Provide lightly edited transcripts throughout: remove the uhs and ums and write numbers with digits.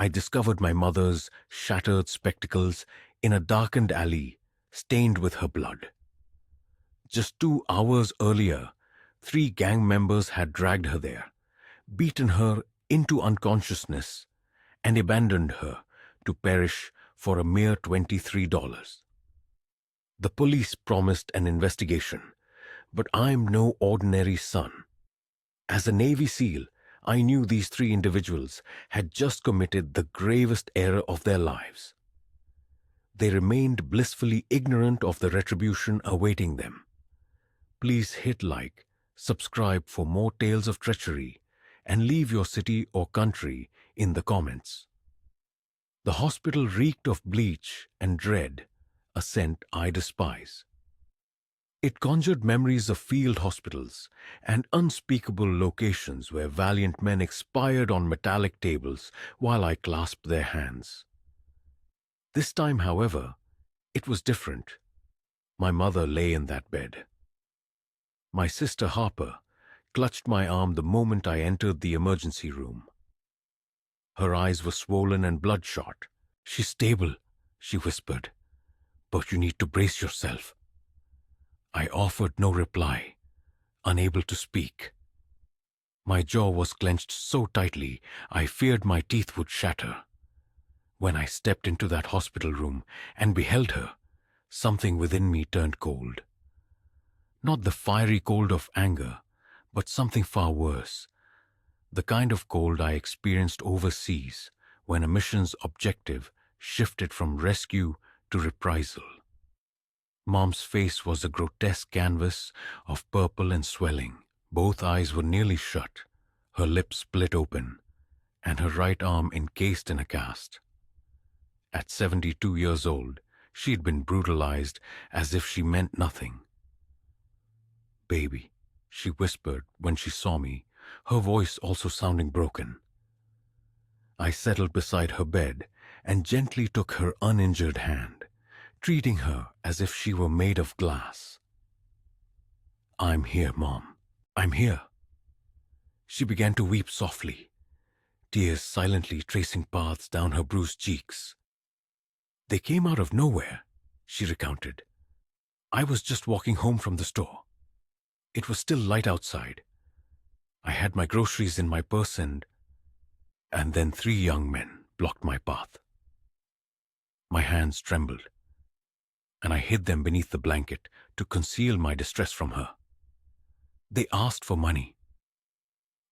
I discovered my mother's shattered spectacles in a darkened alley, stained with her blood. Just 2 hours earlier, 3 gang members had dragged her there, beaten her into unconsciousness, and abandoned her to perish for a mere $23. The police promised an investigation, but I'm no ordinary son. As a Navy SEAL, I knew these 3 individuals had just committed the gravest error of their lives. They remained blissfully ignorant of the retribution awaiting them. Please hit like, subscribe for more tales of treachery, and leave your city or country in the comments. The hospital reeked of bleach and dread, a scent I despise. It conjured memories of field hospitals and unspeakable locations where valiant men expired on metallic tables while I clasped their hands. This time, however, it was different. My mother lay in that bed. My sister Harper clutched my arm the moment I entered the emergency room. Her eyes were swollen and bloodshot. "She's stable," she whispered, "but you need to brace yourself." I offered no reply, unable to speak. My jaw was clenched so tightly I feared my teeth would shatter. When I stepped into that hospital room and beheld her, something within me turned cold. Not the fiery cold of anger, but something far worse. The kind of cold I experienced overseas when a mission's objective shifted from rescue to reprisal. Mom's face was a grotesque canvas of purple and swelling. Both eyes were nearly shut, her lips split open, and her right arm encased in a cast. At 72 years old, she'd been brutalized as if she meant nothing. "Baby," she whispered when she saw me, her voice also sounding broken. I settled beside her bed and gently took her uninjured hand, treating her as if she were made of glass. "I'm here, Mom. I'm here." She began to weep softly, tears silently tracing paths down her bruised cheeks. "They came out of nowhere," she recounted. "I was just walking home from the store. It was still light outside. I had my groceries in my purse and then 3 young men blocked my path." My hands trembled, and I hid them beneath the blanket to conceal my distress from her. "They asked for money.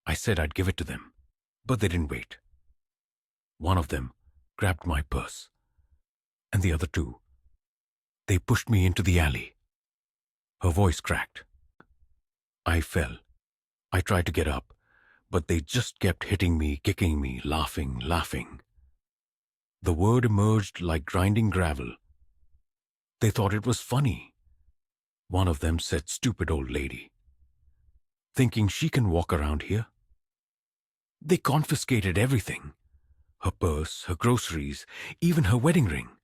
I said I'd give it to them, but they didn't wait. One of them grabbed my purse, and the other 2, they pushed me into the alley." Her voice cracked. I fell. I tried to get up, but they just kept hitting me, kicking me, laughing. The word emerged like grinding gravel. They thought it was funny. One of them said, "Stupid old lady. Thinking she can walk around here?" They confiscated everything. Her purse, her groceries, even her wedding ring.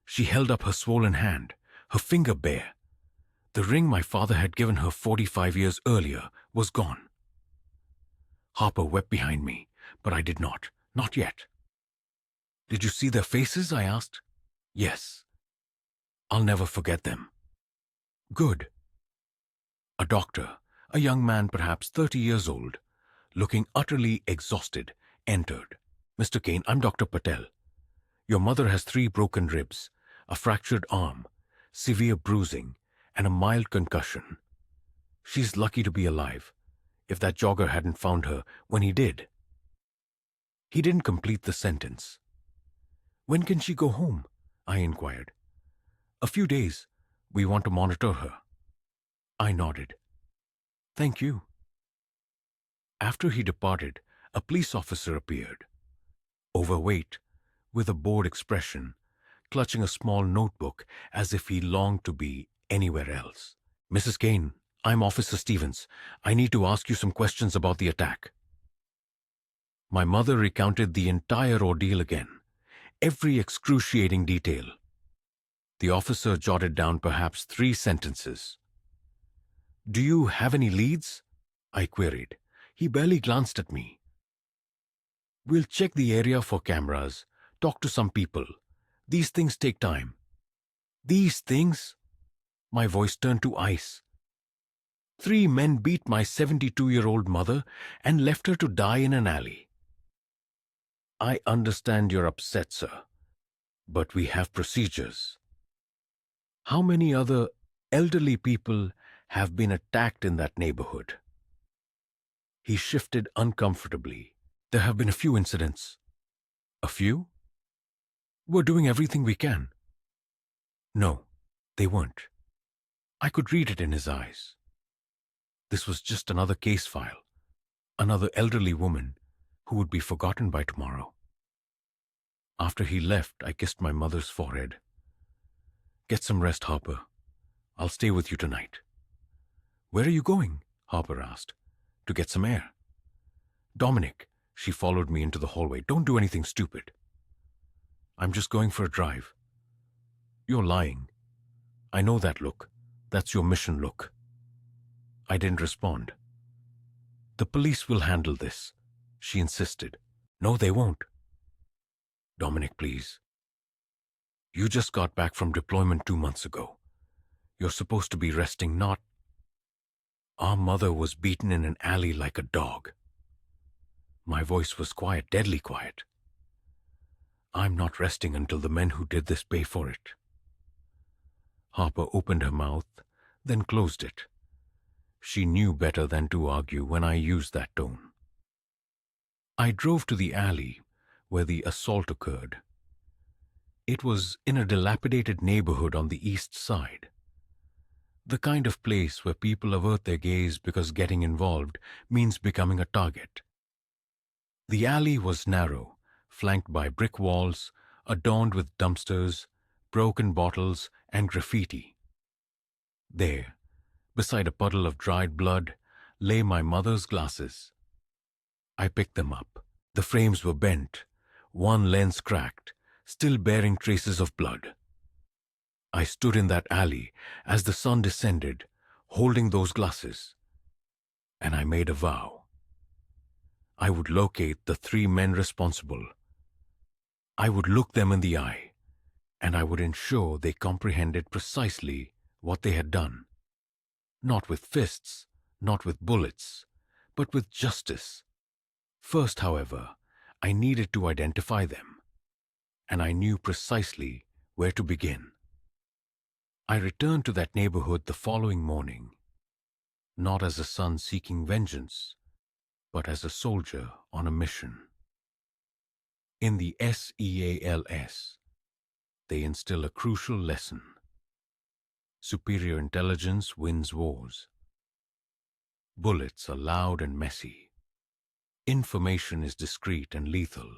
She held up her swollen hand, her finger bare. The ring my father had given her 45 years earlier was gone. Harper wept behind me, but I did not. Not yet. "Did you see their faces?" I asked. "Yes. I'll never forget them." "Good." A doctor, a young man perhaps 30 years old, looking utterly exhausted, entered. "Mr. Kane, I'm Dr. Patel. Your mother has 3 broken ribs, a fractured arm, severe bruising, and a mild concussion. She's lucky to be alive, if that jogger hadn't found her when he did." He didn't complete the sentence. "When can she go home?" I inquired. "A few days. We want to monitor her." I nodded. "Thank you." After he departed, a police officer appeared. Overweight, with a bored expression, clutching a small notebook as if he longed to be anywhere else. "Mrs. Kane, I'm Officer Stevens. I need to ask you some questions about the attack." My mother recounted the entire ordeal again, every excruciating detail. The officer jotted down perhaps 3 sentences. "Do you have any leads?" I queried. He barely glanced at me. We'll check the area for cameras, talk to some people. These things take time. These things? My voice turned to ice. 3 men beat my 72-year-old mother and left her to die in an alley. I understand you're upset, sir, but we have procedures. How many other elderly people have been attacked in that neighborhood? He shifted uncomfortably. There have been a few incidents. A few? We're doing everything we can. No, they weren't. I could read it in his eyes. This was just another case file, another elderly woman who would be forgotten by tomorrow. After he left, I kissed my mother's forehead. Get some rest, Harper. I'll stay with you tonight. Where are you going? Harper asked. To get some air. Dominic, she followed me into the hallway. Don't do anything stupid. I'm just going for a drive. You're lying. I know that look. That's your mission look. I didn't respond. The police will handle this, she insisted. No, they won't. Dominic, please. You just got back from deployment 2 months ago. You're supposed to be resting, not... Our mother was beaten in an alley like a dog. My voice was quiet, deadly quiet. I'm not resting until the men who did this pay for it. Harper opened her mouth, then closed it. She knew better than to argue when I used that tone. I drove to the alley where the assault occurred. It was in a dilapidated neighborhood on the east side. The kind of place where people avert their gaze because getting involved means becoming a target. The alley was narrow, flanked by brick walls, adorned with dumpsters, broken bottles, and graffiti. There, beside a puddle of dried blood, lay my mother's glasses. I picked them up. The frames were bent, one lens cracked, still bearing traces of blood. I stood in that alley as the sun descended, holding those glasses, and I made a vow. I would locate the 3 men responsible. I would look them in the eye, and I would ensure they comprehended precisely what they had done. Not with fists, not with bullets, but with justice. First, however, I needed to identify them, and I knew precisely where to begin. I returned to that neighborhood the following morning, not as a son seeking vengeance, but as a soldier on a mission. In the SEALS, they instill a crucial lesson. Superior intelligence wins wars. Bullets are loud and messy. Information is discreet and lethal.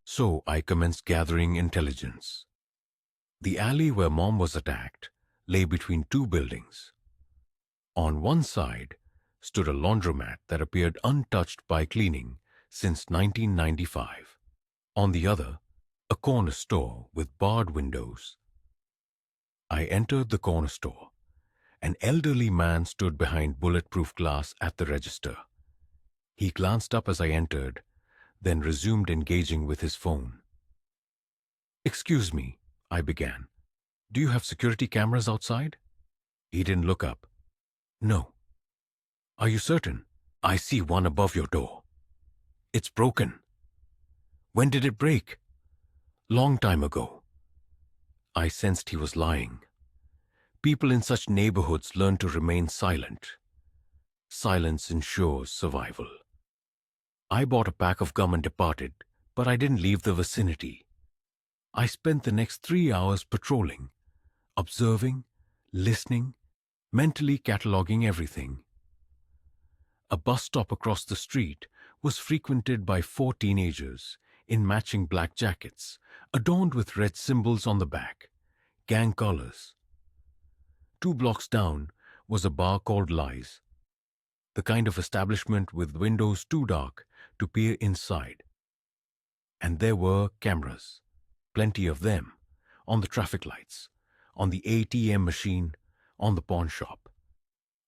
So I commenced gathering intelligence. The alley where Mom was attacked lay between 2 buildings. On one side stood a laundromat that appeared untouched by cleaning since 1995. On the other, a corner store with barred windows. I entered the corner store. An elderly man stood behind bulletproof glass at the register. He glanced up as I entered, then resumed engaging with his phone. "Excuse me," I began. "Do you have security cameras outside?" He didn't look up. "No." "Are you certain?" "I see one above your door. It's broken." "When did it break?" "Long time ago." I sensed he was lying. People in such neighborhoods learn to remain silent. Silence ensures survival. I bought a pack of gum and departed, but I didn't leave the vicinity. I spent the next 3 hours patrolling, observing, listening, mentally cataloging everything. A bus stop across the street was frequented by 4 teenagers in matching black jackets, adorned with red symbols on the back, gang collars. 2 blocks down was a bar called Lies, the kind of establishment with windows too dark to peer inside. And there were cameras, plenty of them, on the traffic lights, on the ATM machine, on the pawn shop.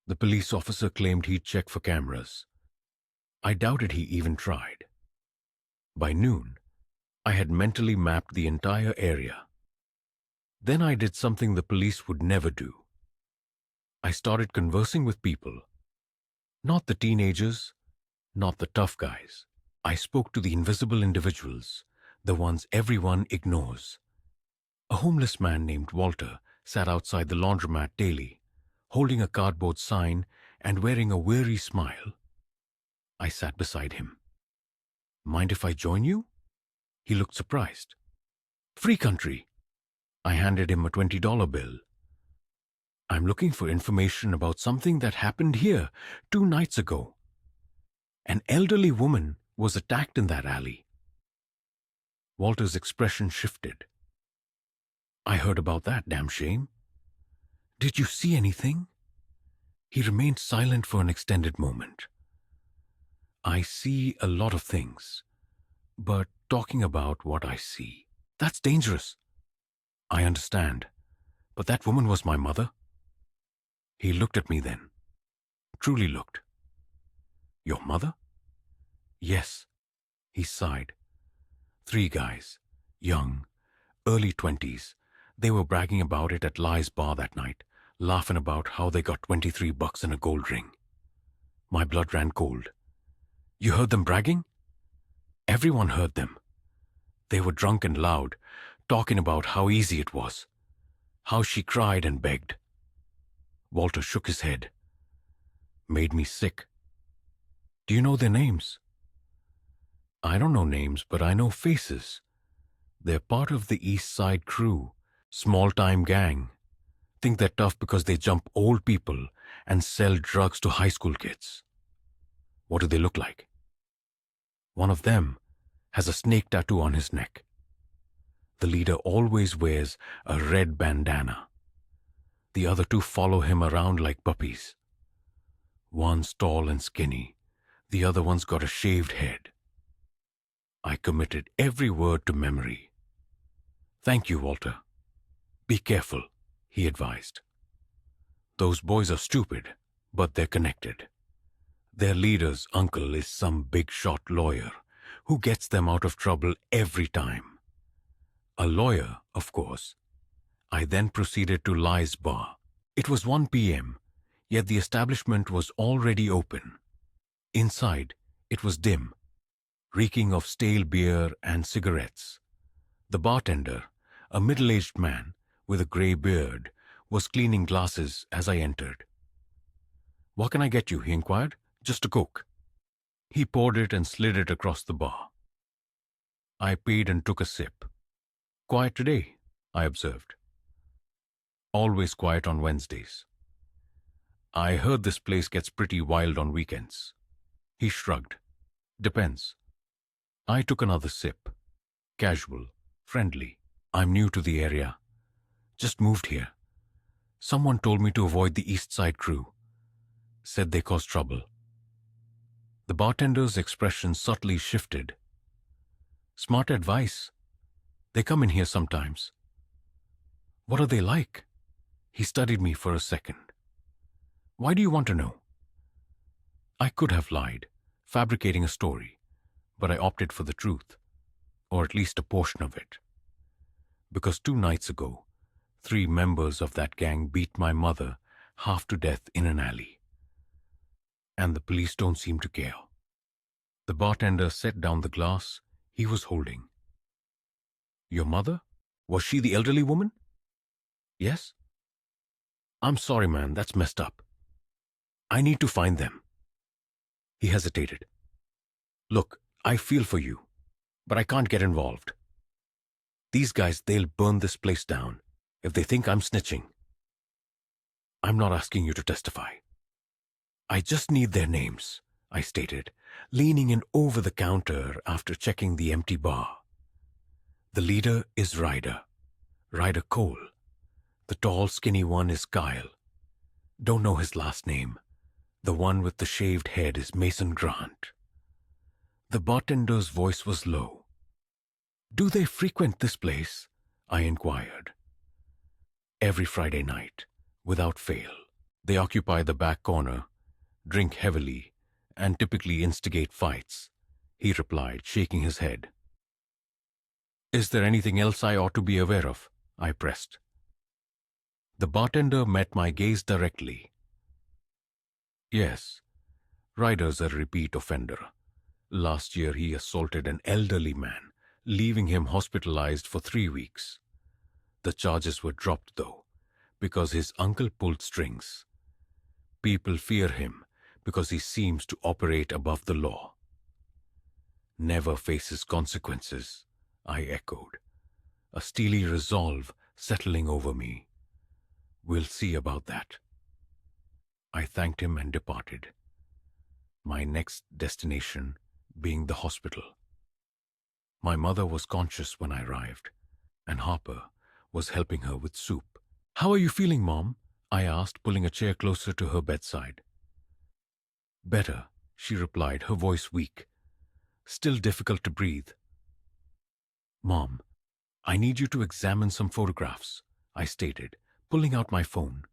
The police officer claimed he'd check for cameras. I doubted he even tried. By noon, I had mentally mapped the entire area. Then I did something the police would never do. I started conversing with people. Not the teenagers, not the tough guys. I spoke to the invisible individuals, the ones everyone ignores. A homeless man named Walter sat outside the laundromat daily, holding a cardboard sign and wearing a weary smile. I sat beside him. "Mind if I join you?" He looked surprised. "Free country." I handed him a $20 bill. "I'm looking for information about something that happened here 2 nights ago. An elderly woman was attacked in that alley." Walter's expression shifted. "I heard about that, damn shame. Did you see anything?" He remained silent for an extended moment. "I see a lot of things, but talking about what I see, that's dangerous." "I understand, but that woman was my mother." He looked at me then. Truly looked. "Your mother?" "Yes." He sighed. 3 guys, young, early 20s. They were bragging about it at Lie's bar that night, laughing about how they got $23 in a gold ring. My blood ran cold. "You heard them bragging?" "Everyone heard them. They were drunk and loud, talking about how easy it was, how she cried and begged." Walter shook his head. "Made me sick." "Do you know their names?" "I don't know names, but I know faces. They're part of the East Side crew, small-time gang. Think they're tough because they jump old people and sell drugs to high school kids." "What do they look like?" "One of them has a snake tattoo on his neck. The leader always wears a red bandana. The other 2 follow him around like puppies. One's tall and skinny. The other one's got a shaved head." I committed every word to memory. "Thank you, Walter. Be careful," he advised. "Those boys are stupid, but they're connected. Their leader's uncle is some big-shot lawyer who gets them out of trouble every time. A lawyer, of course." I then proceeded to Lie's bar. It was 1 p.m., yet the establishment was already open. Inside, it was dim, reeking of stale beer and cigarettes. The bartender, a middle-aged man with a gray beard, was cleaning glasses as I entered. "What can I get you?" he inquired. "Just a Coke." He poured it and slid it across the bar. I paid and took a sip. "Quiet today," I observed. "Always quiet on Wednesdays." "I heard this place gets pretty wild on weekends." He shrugged. "Depends." I took another sip. Casual, friendly. "I'm new to the area. Just moved here. Someone told me to avoid the East Side crew. Said they cause trouble." The bartender's expression subtly shifted. "Smart advice. They come in here sometimes." "What are they like?" He studied me for a second. "Why do you want to know?" I could have lied, fabricating a story, but I opted for the truth, or at least a portion of it. Because 2 nights ago, 3 members of that gang beat my mother half to death in an alley. And the police don't seem to care. The bartender set down the glass he was holding. "Your mother? Was she the elderly woman?" "Yes." "I'm sorry, man, that's messed up. I need to find them." He hesitated. "Look, I feel for you, but I can't get involved. These guys, they'll burn this place down if they think I'm snitching. I'm not asking you to testify. I just need their names," I stated, leaning in over the counter after checking the empty bar. "The leader is Ryder Cole. The tall, skinny one is Kyle. Don't know his last name. The one with the shaved head is Mason Grant." The bartender's voice was low. "Do they frequent this place?" I inquired. "Every Friday night, without fail. They occupy the back corner, drink heavily, and typically instigate fights. he replied, shaking his head. Is there anything else I ought to be aware of? I pressed. The bartender met my gaze directly. Yes, Ryder's a repeat offender. Last year he assaulted an elderly man, leaving him hospitalized for 3 weeks. The charges were dropped, though, because his uncle pulled strings. People fear him because he seems to operate above the law. Never faces consequences, I echoed, a steely resolve settling over me. We'll see about that. I thanked him and departed, my next destination being the hospital. My mother was conscious when I arrived, and Harper was helping her with soup. How are you feeling, Mom? I asked, pulling a chair closer to her bedside. Better, she replied, her voice weak. Still difficult to breathe. Mom, I need you to examine some photographs, I stated, pulling out my phone.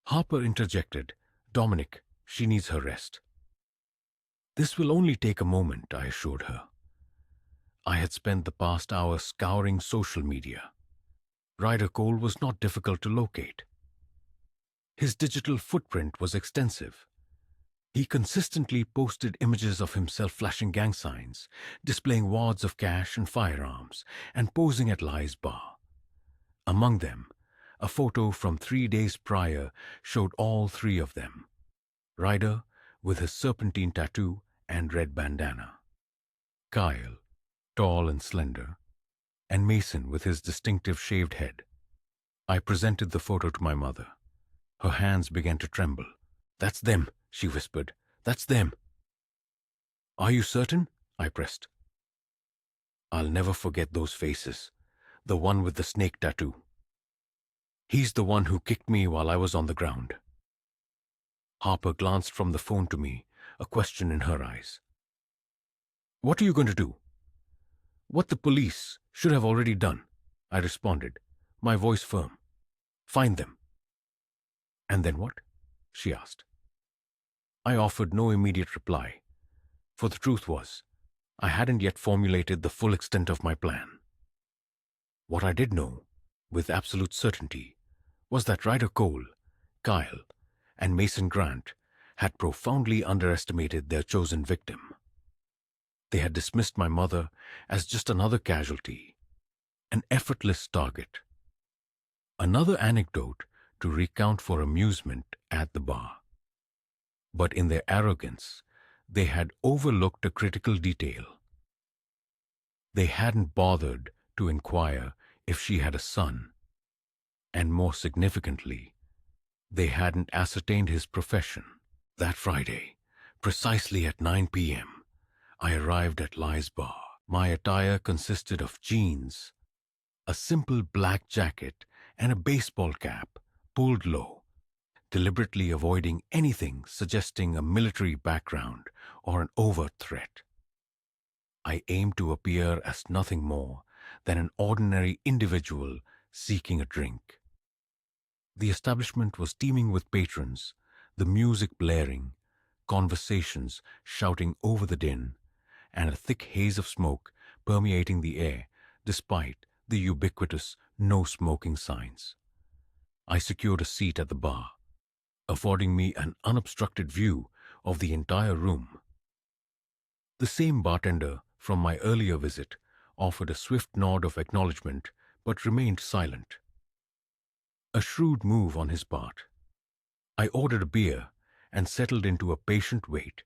Harper interjected. Dominic, she needs her rest. This will only take a moment, I assured her. I had spent the past hour scouring social media. Ryder Cole was not difficult to locate. His digital footprint was extensive. He consistently posted images of himself flashing gang signs, displaying wads of cash and firearms, and posing at Li's bar. Among them, a photo from 3 days prior showed all three of them. Ryder, with his serpentine tattoo and red bandana. Kyle, tall and slender, and Mason with his distinctive shaved head. I presented the photo to my mother. Her hands began to tremble. That's them, she whispered. That's them. Are you certain? I pressed. I'll never forget those faces. The one with the snake tattoo. He's the one who kicked me while I was on the ground. Harper glanced from the phone to me, a question in her eyes. What are you going to do? What the police should have already done, I responded, my voice firm. Find them. And then what? She asked. I offered no immediate reply, for the truth was, I hadn't yet formulated the full extent of my plan. What I did know, with absolute certainty, was that Ryder Cole, Kyle, and Mason Grant had profoundly underestimated their chosen victim. They had dismissed my mother as just another casualty, an effortless target. Another anecdote to recount for amusement at the bar. But in their arrogance, they had overlooked a critical detail. They hadn't bothered to inquire if she had a son, and more significantly, they hadn't ascertained his profession. That Friday, precisely at 9 p.m., I arrived at Li's bar. My attire consisted of jeans, a simple black jacket, and a baseball cap pulled low, deliberately avoiding anything suggesting a military background or an overt threat. I aimed to appear as nothing more than an ordinary individual seeking a drink. The establishment was teeming with patrons, the music blaring, conversations shouting over the din, and a thick haze of smoke permeating the air despite the ubiquitous no smoking signs. I secured a seat at the bar, affording me an unobstructed view of the entire room. The same bartender from my earlier visit offered a swift nod of acknowledgement but remained silent. A shrewd move on his part. I ordered a beer and settled into a patient wait.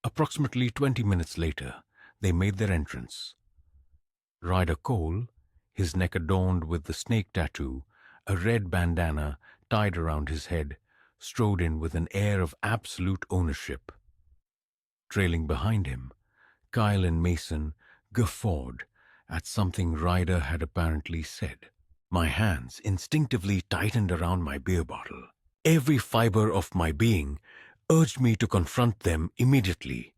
Approximately 20 minutes later, they made their entrance. Ryder Cole, his neck adorned with the snake tattoo, a red bandana tied around his head, strode in with an air of absolute ownership. Trailing behind him, Kyle and Mason guffawed at something Ryder had apparently said. My hands instinctively tightened around my beer bottle. Every fiber of my being urged me to confront them immediately,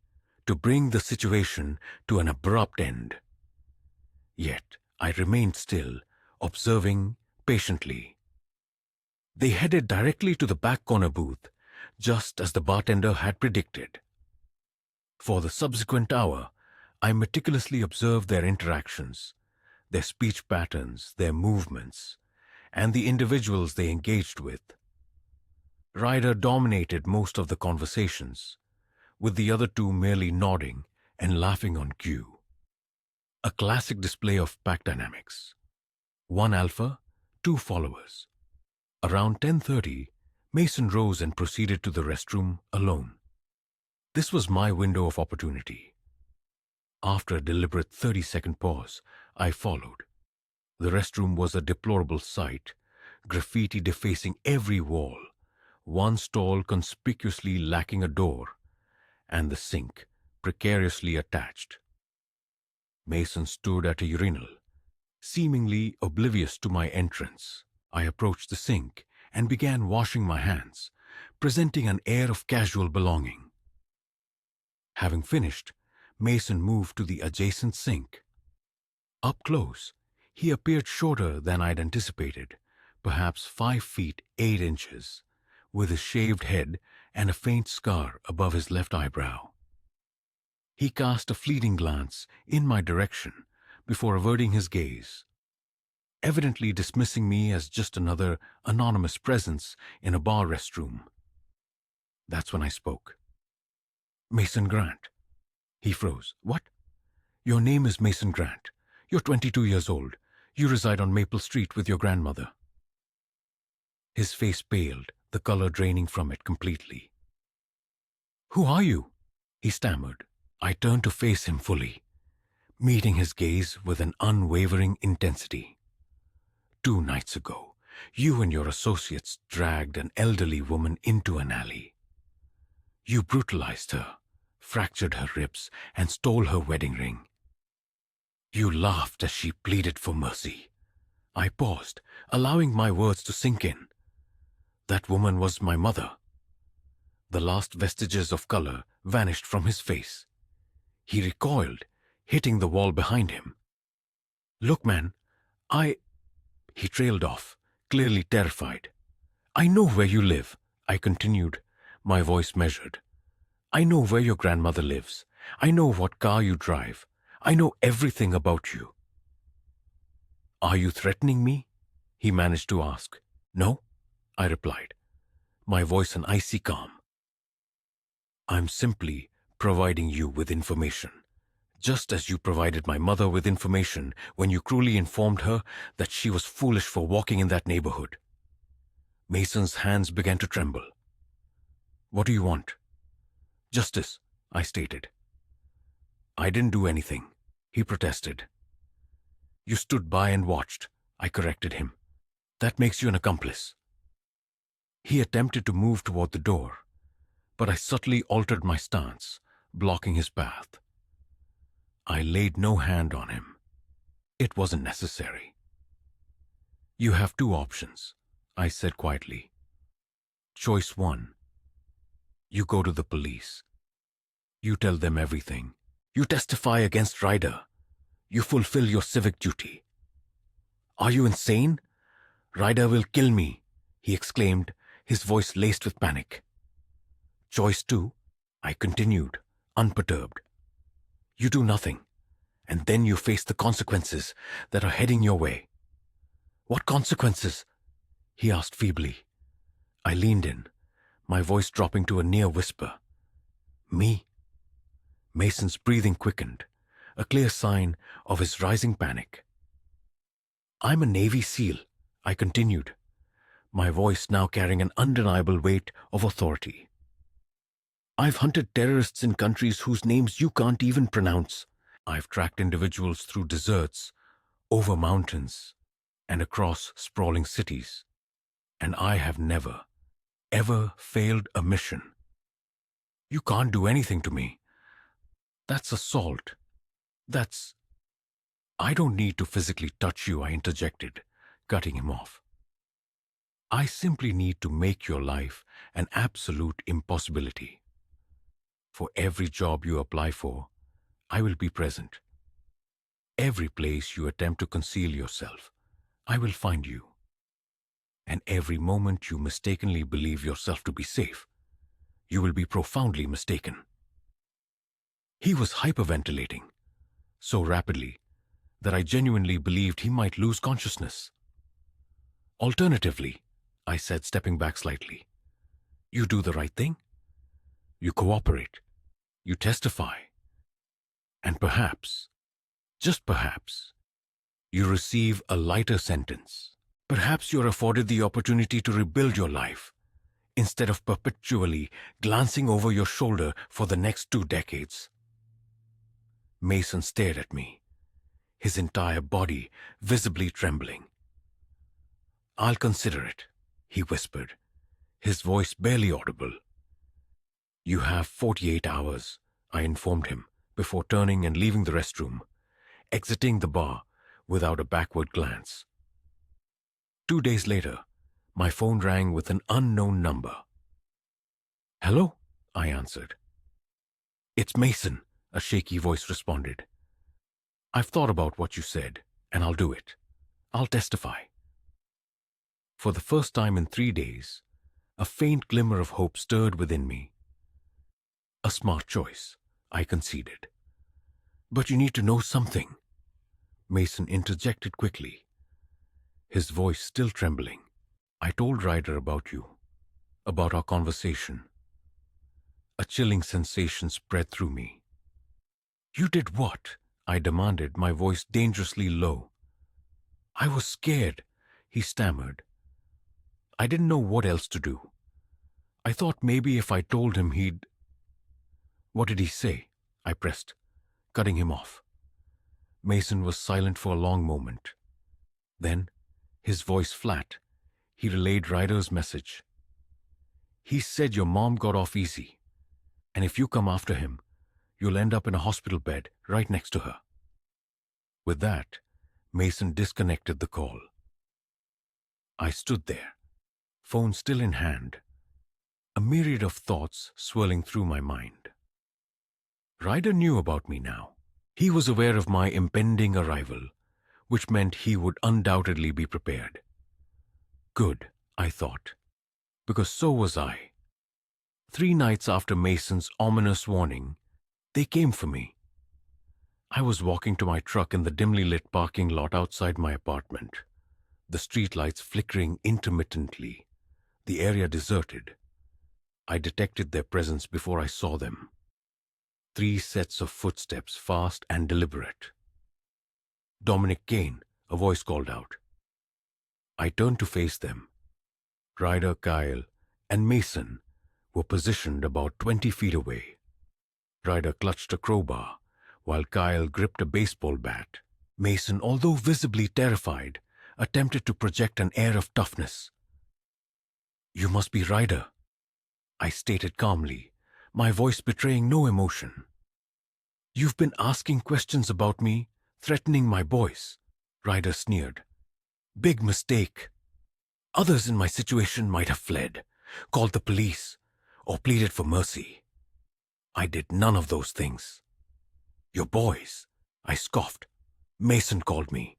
to bring the situation to an abrupt end. Yet I remained still, observing patiently. They headed directly to the back corner booth, just as the bartender had predicted. For the subsequent hour, I meticulously observed their interactions, their speech patterns, their movements, and the individuals they engaged with. Ryder dominated most of the conversations, with the other two merely nodding and laughing on cue. A classic display of pack dynamics. One alpha, two followers. Around 10:30, Mason rose and proceeded to the restroom alone. This was my window of opportunity. After a deliberate 30-second pause, I followed. The restroom was a deplorable sight, graffiti defacing every wall, one stall conspicuously lacking a door, and the sink precariously attached. Mason stood at a urinal, seemingly oblivious to my entrance. I approached the sink and began washing my hands, presenting an air of casual belonging. Having finished, Mason moved to the adjacent sink. Up close, he appeared shorter than I'd anticipated, perhaps 5 feet 8 inches, with a shaved head and a faint scar above his left eyebrow. He cast a fleeting glance in my direction before averting his gaze, evidently dismissing me as just another anonymous presence in a bar restroom. That's when I spoke. "Mason Grant." He froze. "What? Your name is Mason Grant. You're 22 years old. You reside on Maple Street with your grandmother." His face paled, the color draining from it completely. "Who are you?" he stammered. I turned to face him fully, meeting his gaze with an unwavering intensity. "2 nights ago, you and your associates dragged an elderly woman into an alley. You brutalized her, fractured her ribs, and stole her wedding ring. You laughed as she pleaded for mercy." I paused, allowing my words to sink in. That woman was my mother. The last vestiges of color vanished from his face. He recoiled, hitting the wall behind him. "Look, man, He trailed off, clearly terrified. "I know where you live," I continued, my voice measured. "I know where your grandmother lives. I know what car you drive. I know everything about you." "Are you threatening me?" he managed to ask. "No," I replied, my voice an icy calm. "I'm simply providing you with information, just as you provided my mother with information when you cruelly informed her that she was foolish for walking in that neighborhood." Mason's hands began to tremble. "What do you want?" "Justice," I stated. "I didn't do anything," he protested. "You stood by and watched," I corrected him. "That makes you an accomplice." He attempted to move toward the door, but I subtly altered my stance, blocking his path. I laid no hand on him. It wasn't necessary. "You have 2 options," I said quietly. "Choice 1. You go to the police. You tell them everything. You testify against Ryder. You fulfill your civic duty." "Are you insane? Ryder will kill me," he exclaimed, his voice laced with panic. "Choice 2, I continued, unperturbed. You do nothing, and then you face the consequences that are heading your way." "What consequences?" he asked feebly. I leaned in, my voice dropping to a near whisper. "Me?" Mason's breathing quickened, a clear sign of his rising panic. "I'm a Navy SEAL," I continued, my voice now carrying an undeniable weight of authority. "I've hunted terrorists in countries whose names you can't even pronounce. I've tracked individuals through deserts, over mountains, and across sprawling cities. And I have never, ever failed a mission. You can't do anything to me. That's assault. That's—" "I don't need to physically touch you," I interjected, cutting him off. "I simply need to make your life an absolute impossibility. For every job you apply for, I will be present. Every place you attempt to conceal yourself, I will find you. And every moment you mistakenly believe yourself to be safe, you will be profoundly mistaken." He was hyperventilating, so rapidly that I genuinely believed he might lose consciousness. Alternatively, I said, stepping back slightly, you do the right thing. You cooperate. You testify. And perhaps, just perhaps, you receive a lighter sentence. Perhaps you're afforded the opportunity to rebuild your life instead of perpetually glancing over your shoulder for the next 2 decades. Mason stared at me, his entire body visibly trembling. I'll consider it, he whispered, his voice barely audible. You have 48 hours, I informed him, before turning and leaving the restroom, exiting the bar without a backward glance. 2 days later, my phone rang with an unknown number. Hello, I answered. It's Mason, a shaky voice responded. I've thought about what you said, and I'll do it. I'll testify. For the first time in 3 days, a faint glimmer of hope stirred within me. A smart choice, I conceded. But you need to know something, Mason interjected quickly, his voice still trembling. I told Ryder about you, about our conversation. A chilling sensation spread through me. You did what? I demanded, my voice dangerously low. I was scared, he stammered. I didn't know what else to do. I thought maybe if I told him he'd... What did he say? I pressed, cutting him off. Mason was silent for a long moment. Then, his voice flat, he relayed Ryder's message. He said your mom got off easy, and if you come after him, you'll end up in a hospital bed right next to her. With that, Mason disconnected the call. I stood there, phone still in hand, a myriad of thoughts swirling through my mind. Ryder knew about me now. He was aware of my impending arrival, which meant he would undoubtedly be prepared. Good, I thought, because so was I. 3 nights after Mason's ominous warning, they came for me. I was walking to my truck in the dimly lit parking lot outside my apartment, the streetlights flickering intermittently, the area deserted. I detected their presence before I saw them. 3 sets of footsteps, fast and deliberate. Dominic Kane, a voice called out. I turned to face them. Ryder, Kyle, and Mason were positioned about 20 feet away. Ryder clutched a crowbar, while Kyle gripped a baseball bat. Mason, although visibly terrified, attempted to project an air of toughness. You must be Ryder, I stated calmly, my voice betraying no emotion. You've been asking questions about me, threatening my boys, Ryder sneered. Big mistake. Others in my situation might have fled, called the police, or pleaded for mercy. I did none of those things. Your boys, I scoffed. Mason called me.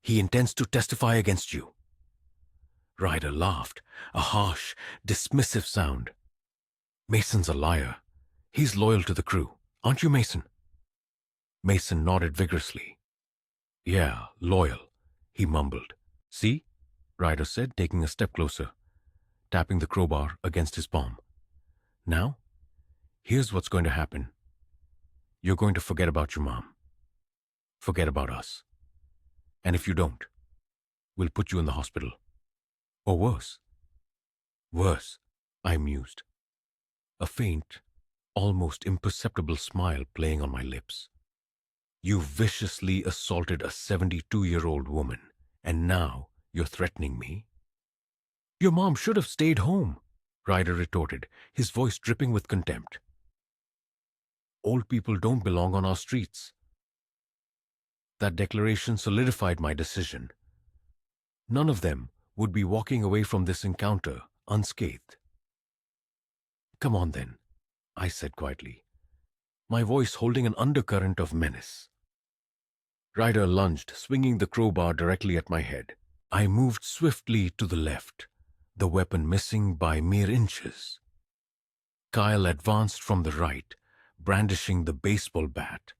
He intends to testify against you. Ryder laughed, a harsh, dismissive sound. Mason's a liar. He's loyal to the crew. Aren't you, Mason? Mason nodded vigorously. Yeah, loyal, he mumbled. See? Ryder said, taking a step closer, tapping the crowbar against his palm. Now, here's what's going to happen. You're going to forget about your mom. Forget about us. And if you don't, we'll put you in the hospital. Or worse. Worse, I mused. A faint, almost imperceptible smile playing on my lips. You viciously assaulted a 72-year-old woman, and now you're threatening me? Your mom should have stayed home, Ryder retorted, his voice dripping with contempt. Old people don't belong on our streets. That declaration solidified my decision. None of them would be walking away from this encounter unscathed. Come on then, I said quietly, my voice holding an undercurrent of menace. Ryder lunged, swinging the crowbar directly at my head. I moved swiftly to the left, the weapon missing by mere inches. Kyle advanced from the right, brandishing the baseball bat.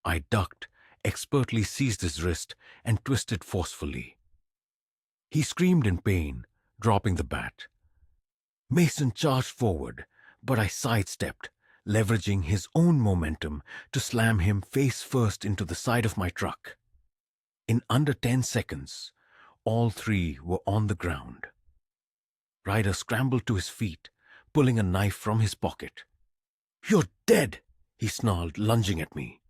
I ducked, expertly seized his wrist, and twisted forcefully. He screamed in pain, dropping the bat. Mason charged forward, but I sidestepped, leveraging his own momentum to slam him face first into the side of my truck. In under 10 seconds, all three were on the ground. Ryder scrambled to his feet, pulling a knife from his pocket. "You're dead!" he snarled, lunging at me.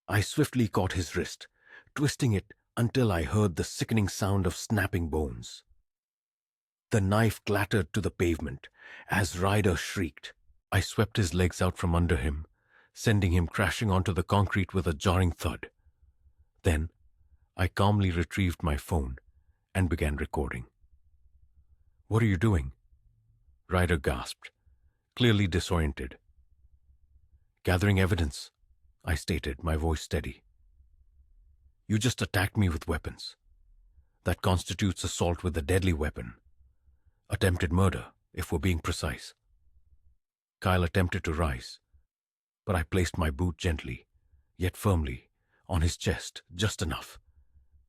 I swiftly caught his wrist, twisting it until I heard the sickening sound of snapping bones. The knife clattered to the pavement as Ryder shrieked. I swept his legs out from under him, sending him crashing onto the concrete with a jarring thud. Then, I calmly retrieved my phone and began recording. "What are you doing?" Ryder gasped, clearly disoriented. "Gathering evidence," I stated, my voice steady. "You just attacked me with weapons. That constitutes assault with a deadly weapon. Attempted murder, if we're being precise." Kyle attempted to rise, but I placed my boot gently, yet firmly, on his chest, just enough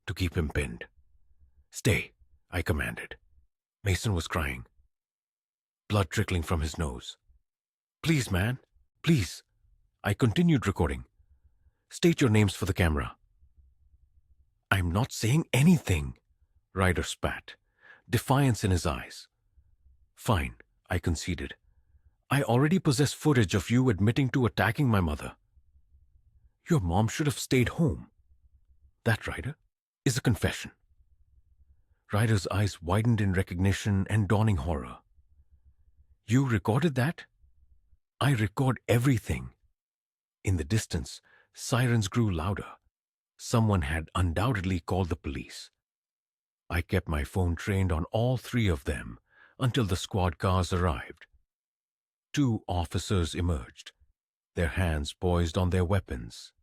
to keep him pinned. "Stay," I commanded. Mason was crying, blood trickling from his nose. "Please, man, please." I continued recording. "State your names for the camera." "I'm not saying anything," Ryder spat, defiance in his eyes. "Fine," I conceded. "I already possess footage of you admitting to attacking my mother. Your mom should have stayed home. That, Ryder, is a confession." Ryder's eyes widened in recognition and dawning horror. "You recorded that?" "I record everything." In the distance, sirens grew louder. Someone had undoubtedly called the police. I kept my phone trained on all three of them until the squad cars arrived. 2 officers emerged, their hands poised on their weapons.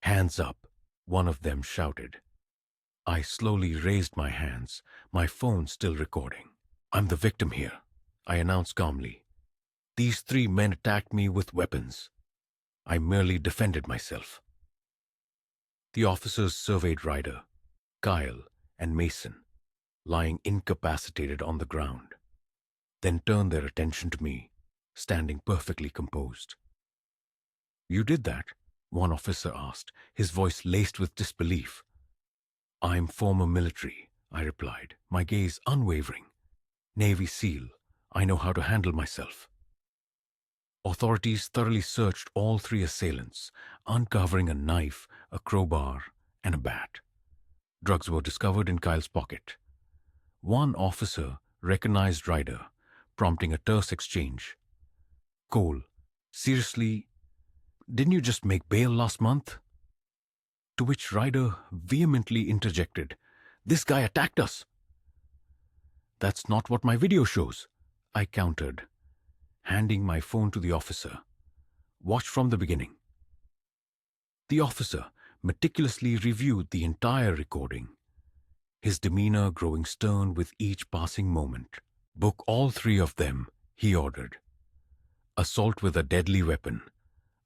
"Hands up," one of them shouted. I slowly raised my hands, my phone still recording. "I'm the victim here," I announced calmly. "These 3 men attacked me with weapons. I merely defended myself." The officers surveyed Ryder, Kyle, and Mason, lying incapacitated on the ground, then turned their attention to me, standing perfectly composed. "You did that?" one officer asked, his voice laced with disbelief. "I'm former military," I replied, my gaze unwavering. "Navy SEAL. I know how to handle myself." Authorities thoroughly searched all 3 assailants, uncovering a knife, a crowbar, and a bat. Drugs were discovered in Kyle's pocket. One officer recognized Ryder, prompting a terse exchange. "Cole, seriously, didn't you just make bail last month?" To which Ryder vehemently interjected, "This guy attacked us." "That's not what my video shows," I countered, handing my phone to the officer. "Watch from the beginning." The officer meticulously reviewed the entire recording, his demeanor growing stern with each passing moment. "Book all 3 of them," he ordered. "Assault with a deadly weapon,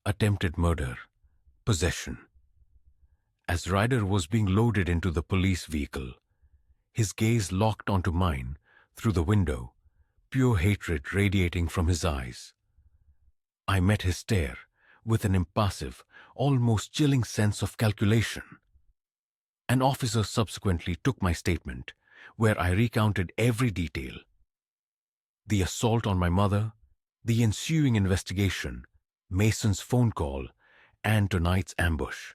attempted murder, possession." As Ryder was being loaded into the police vehicle, his gaze locked onto mine through the window, pure hatred radiating from his eyes. I met his stare with an impassive, almost chilling sense of calculation. An officer subsequently took my statement, where I recounted every detail. The assault on my mother, the ensuing investigation, Mason's phone call, and tonight's ambush.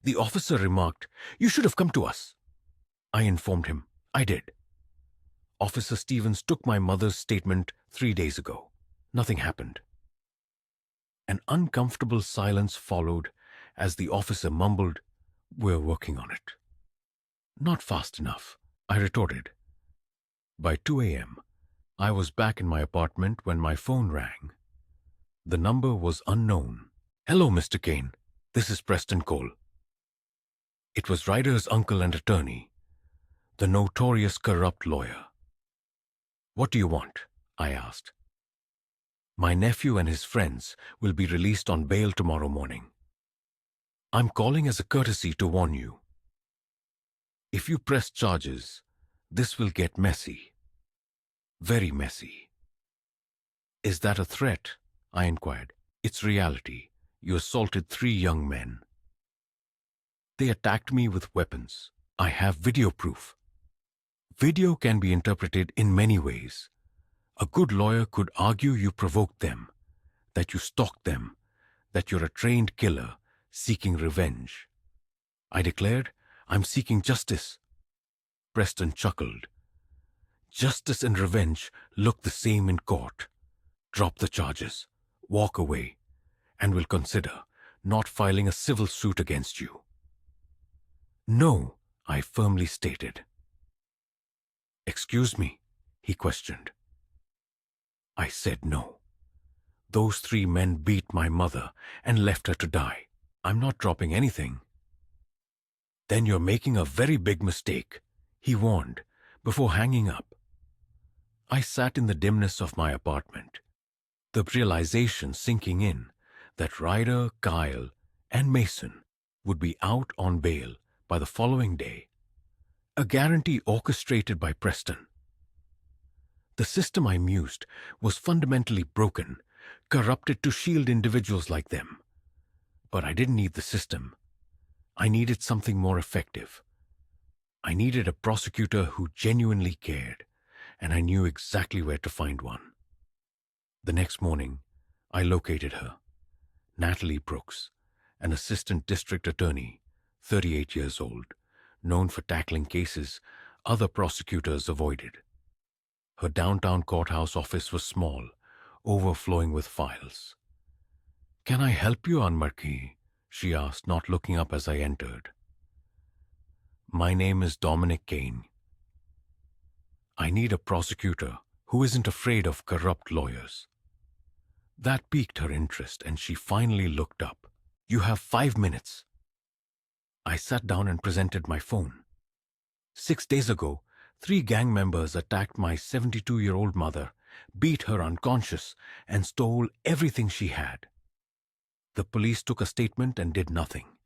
The officer remarked, "You should have come to us." I informed him, "I did. Officer Stevens took my mother's statement 3 days ago. Nothing happened." An uncomfortable silence followed as the officer mumbled, "We're working on it." "Not fast enough," I retorted. By 2 a.m., I was back in my apartment when my phone rang. The number was unknown. "Hello, Mr. Kane. This is Preston Cole." It was Ryder's uncle and attorney, the notorious corrupt lawyer. "What do you want?" I asked. My nephew and his friends will be released on bail tomorrow morning. I'm calling as a courtesy to warn you. If you press charges, this will get messy. Very messy. Is that a threat? I inquired. It's reality. You assaulted 3 young men. They attacked me with weapons. I have video proof. Video can be interpreted in many ways. A good lawyer could argue you provoked them, that you stalked them, that you're a trained killer seeking revenge. I declared, I'm seeking justice. Preston chuckled. Justice and revenge look the same in court. Drop the charges, walk away, and we'll consider not filing a civil suit against you. No, I firmly stated. Excuse me, he questioned. I said no. Those 3 men beat my mother and left her to die. I'm not dropping anything. Then you're making a very big mistake, he warned, before hanging up. I sat in the dimness of my apartment, the realization sinking in that Ryder, Kyle, and Mason would be out on bail by the following day, a guarantee orchestrated by Preston. The system I mused was fundamentally broken, corrupted to shield individuals like them. But I didn't need the system. I needed something more effective. I needed a prosecutor who genuinely cared, and I knew exactly where to find one. The next morning, I located her, Natalie Brooks, an assistant district attorney, 38 years old, known for tackling cases other prosecutors avoided. Her downtown courthouse office was small, overflowing with files. "Can I help you, Anne Marquis?" she asked, not looking up as I entered. "My name is Dominic Kane. I need a prosecutor who isn't afraid of corrupt lawyers." That piqued her interest, and she finally looked up. "You have 5 minutes." I sat down and presented my phone. 6 days ago, 3 gang members attacked my 72-year-old mother, beat her unconscious, and stole everything she had. The police took a statement and did nothing.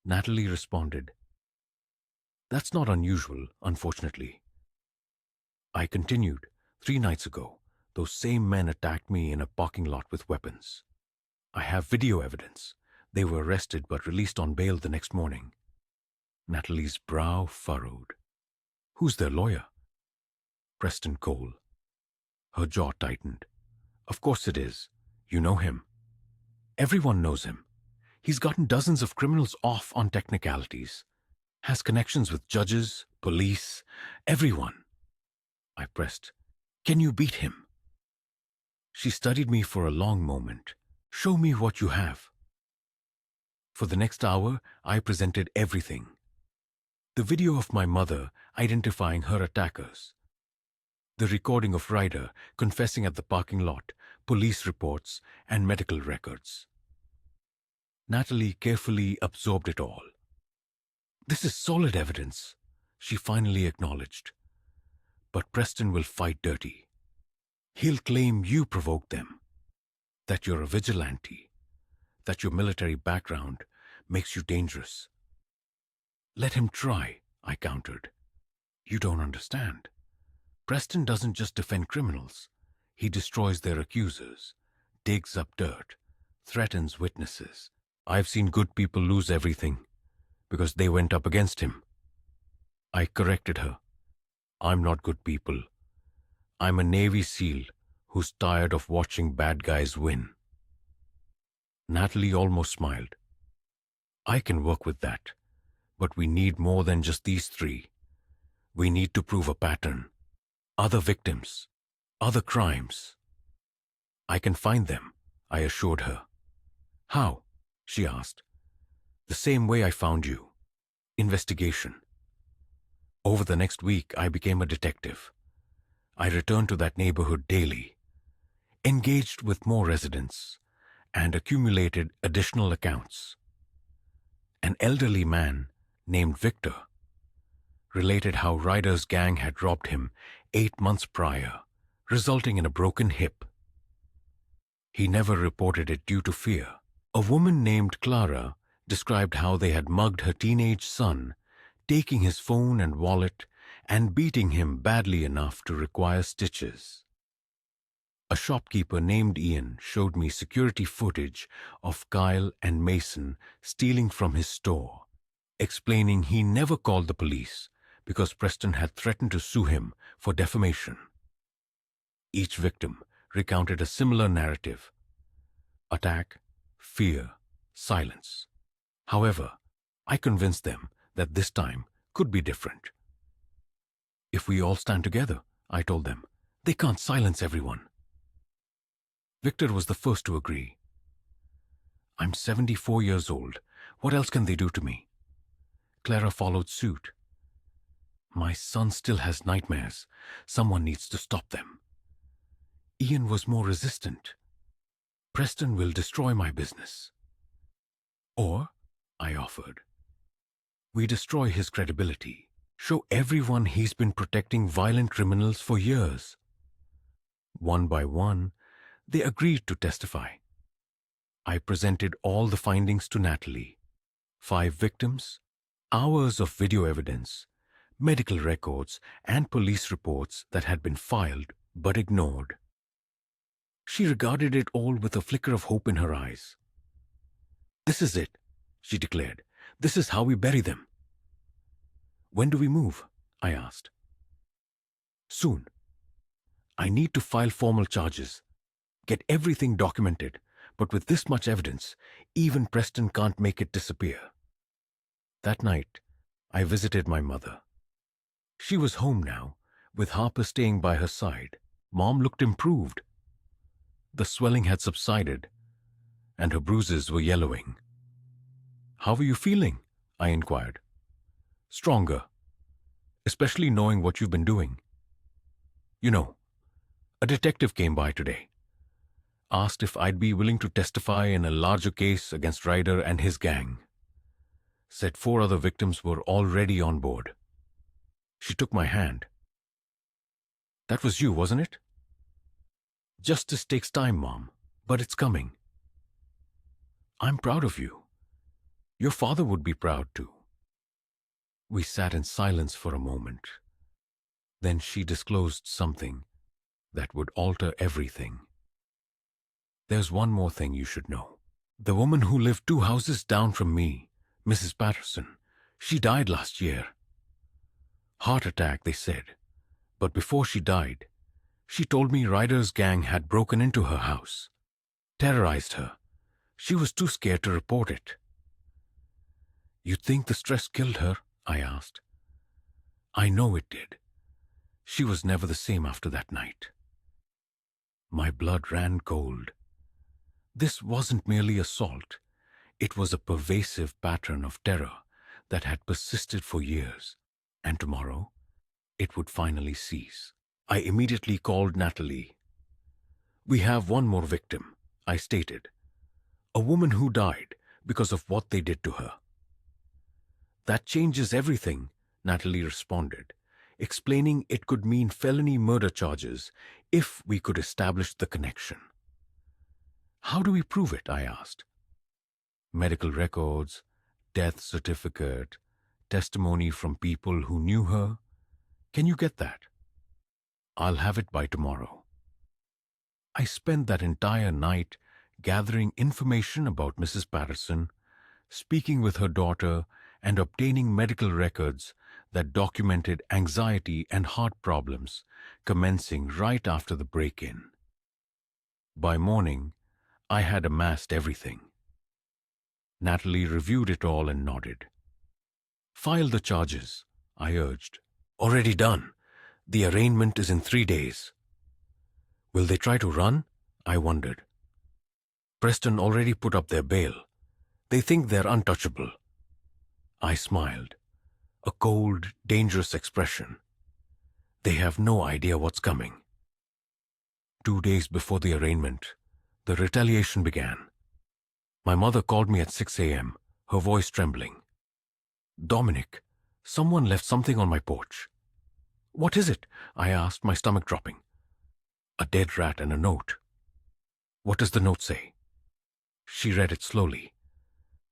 Natalie responded, "That's not unusual, unfortunately." I continued, 3 nights ago, those same men attacked me in a parking lot with weapons. I have video evidence. They were arrested but released on bail the next morning. Natalie's brow furrowed. "Who's their lawyer?" "Preston Cole." Her jaw tightened. "Of course it is. You know him." "Everyone knows him. He's gotten dozens of criminals off on technicalities. Has connections with judges, police, everyone." I pressed, "Can you beat him?" She studied me for a long moment. "Show me what you have." For the next hour, I presented everything. The video of my mother identifying her attackers. The recording of Ryder confessing at the parking lot, police reports, and medical records. Natalie carefully absorbed it all. "This is solid evidence," she finally acknowledged. "But Preston will fight dirty. He'll claim you provoked them, that you're a vigilante, that your military background makes you dangerous." "Let him try," I countered. "You don't understand. Preston doesn't just defend criminals. He destroys their accusers, digs up dirt, threatens witnesses. I've seen good people lose everything because they went up against him." I corrected her. "I'm not good people. I'm a Navy SEAL who's tired of watching bad guys win." Natalie almost smiled. "I can work with that, but we need more than just these 3. We need to prove a pattern. Other victims, other crimes." "I can find them," I assured her. "How?" she asked. "The same way I found you. Investigation." Over the next week, I became a detective. I returned to that neighborhood daily, engaged with more residents, and accumulated additional accounts. An elderly man named Victor related how Ryder's gang had robbed him 8 months prior, resulting in a broken hip. He never reported it due to fear. A woman named Clara described how they had mugged her teenage son, taking his phone and wallet and beating him badly enough to require stitches. A shopkeeper named Ian showed me security footage of Kyle and Mason stealing from his store, explaining he never called the police because Preston had threatened to sue him for defamation. Each victim recounted a similar narrative: attack, fear, silence. However, I convinced them that this time could be different. If we all stand together, I told them, they can't silence everyone. Victor was the first to agree. I'm 74 years old. What else can they do to me? Clara followed suit. My son still has nightmares. Someone needs to stop them. Ian was more resistant. Preston will destroy my business. Or, I offered, we destroy his credibility. Show everyone he's been protecting violent criminals for years. One by one, they agreed to testify. I presented all the findings to Natalie. 5 victims, hours of video evidence, medical records, and police reports that had been filed but ignored. She regarded it all with a flicker of hope in her eyes. This is it, she declared. This is how we bury them. When do we move? I asked. Soon. I need to file formal charges, get everything documented, but with this much evidence, even Preston can't make it disappear. That night, I visited my mother. She was home now, with Harper staying by her side. Mom looked improved. The swelling had subsided, and her bruises were yellowing. How are you feeling? I inquired. Stronger, especially knowing what you've been doing. You know, a detective came by today, asked if I'd be willing to testify in a larger case against Ryder and his gang. Said 4 other victims were already on board. She took my hand. That was you, wasn't it? Justice takes time, Mom, but it's coming. I'm proud of you. Your father would be proud too. We sat in silence for a moment. Then she disclosed something that would alter everything. There's one more thing you should know. The woman who lived 2 houses down from me, Mrs. Patterson, she died last year. Heart attack, they said. But before she died, she told me Ryder's gang had broken into her house, terrorized her. She was too scared to report it. You think the stress killed her? I asked. I know it did. She was never the same after that night. My blood ran cold. This wasn't merely assault. It was a pervasive pattern of terror that had persisted for years, and tomorrow it would finally cease. I immediately called Natalie. We have one more victim, I stated. A woman who died because of what they did to her. That changes everything, Natalie responded, explaining it could mean felony murder charges if we could establish the connection. How do we prove it? I asked. Medical records, death certificate, testimony from people who knew her. Can you get that? I'll have it by tomorrow. I spent that entire night gathering information about Mrs. Patterson, speaking with her daughter, and obtaining medical records that documented anxiety and heart problems commencing right after the break-in. By morning, I had amassed everything. Natalie reviewed it all and nodded. File the charges, I urged. Already done. The arraignment is in 3 days. Will they try to run? I wondered. Preston already put up their bail. They think they're untouchable. I smiled, a cold, dangerous expression. They have no idea what's coming. 2 days before the arraignment, the retaliation began. My mother called me at 6 a.m., her voice trembling. Dominic, someone left something on my porch. What is it? I asked, my stomach dropping. A dead rat and a note. What does the note say? She read it slowly.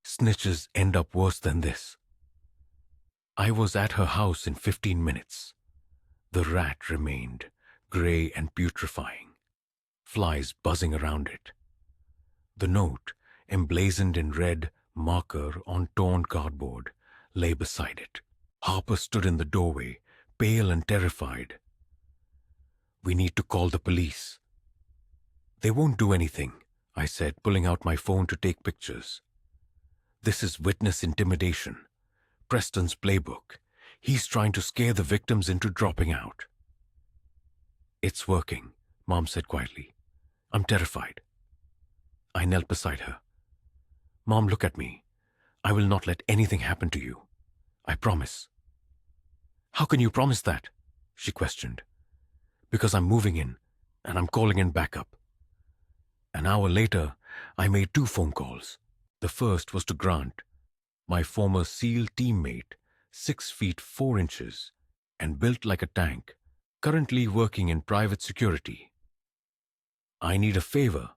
Snitches end up worse than this. I was at her house in 15 minutes. The rat remained, grey and putrefying, flies buzzing around it. The note, emblazoned in red marker on torn cardboard, lay beside it. Harper stood in the doorway, pale and terrified. We need to call the police. They won't do anything, I said, pulling out my phone to take pictures. This is witness intimidation. Preston's playbook. He's trying to scare the victims into dropping out. It's working, Mom said quietly. I'm terrified. I knelt beside her. Mom, look at me. I will not let anything happen to you. I promise. How can you promise that? She questioned. Because I'm moving in, and I'm calling in backup. An hour later, I made 2 phone calls. The first was to Grant, my former SEAL teammate, 6 feet 4 inches, and built like a tank, currently working in private security. I need a favor,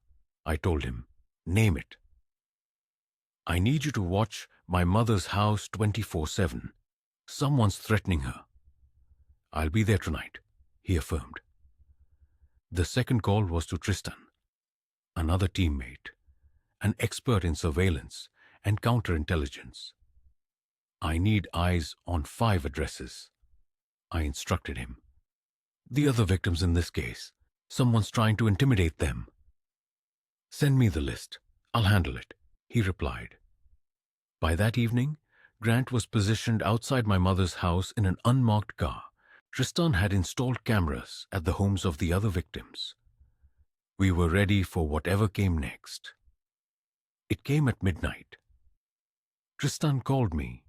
I told him. Name it. I need you to watch my mother's house 24/7. Someone's threatening her. I'll be there tonight, he affirmed. The second call was to Tristan, another teammate, an expert in surveillance and counterintelligence. I need eyes on 5 addresses, I instructed him. The other victims in this case, someone's trying to intimidate them. Send me the list. I'll handle it, he replied. By that evening, Grant was positioned outside my mother's house in an unmarked car. Tristan had installed cameras at the homes of the other victims. We were ready for whatever came next. It came at midnight. Tristan called me.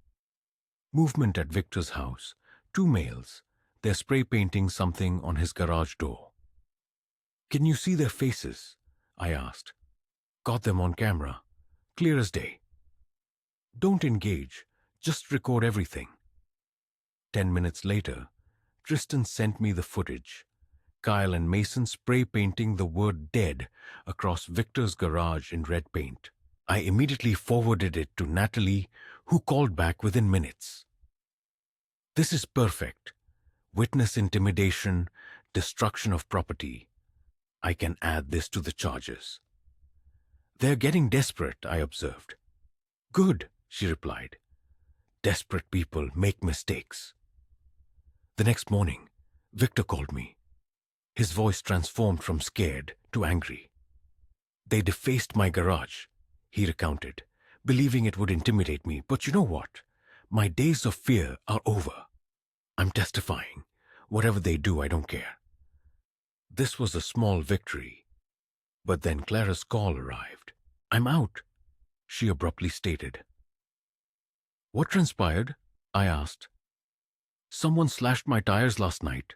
Movement at Victor's house. 2 males. They're spray painting something on his garage door. Can you see their faces? I asked. Got them on camera. Clear as day. Don't engage. Just record everything. 10 minutes later, Tristan sent me the footage. Kyle and Mason spray painting the word dead across Victor's garage in red paint. I immediately forwarded it to Natalie, who called back within minutes. This is perfect. Witness intimidation, destruction of property. I can add this to the charges. They're getting desperate, I observed. Good, she replied. Desperate people make mistakes. The next morning, Victor called me. His voice transformed from scared to angry. They defaced my garage, he recounted, believing it would intimidate me. But you know what? My days of fear are over. I'm testifying. Whatever they do, I don't care. This was a small victory. But then Clara's call arrived. I'm out, she abruptly stated. What transpired? I asked. Someone slashed my tires last night,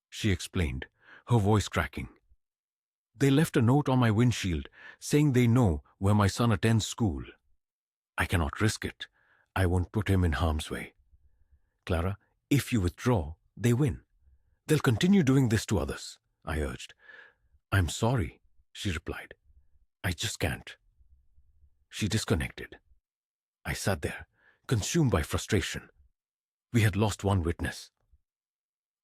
she explained, her voice cracking. They left a note on my windshield saying they know where my son attends school. I cannot risk it. I won't put him in harm's way. Clara, if you withdraw, they win. They'll continue doing this to others, I urged. I'm sorry, she replied. I just can't. She disconnected. I sat there, consumed by frustration. We had lost one witness.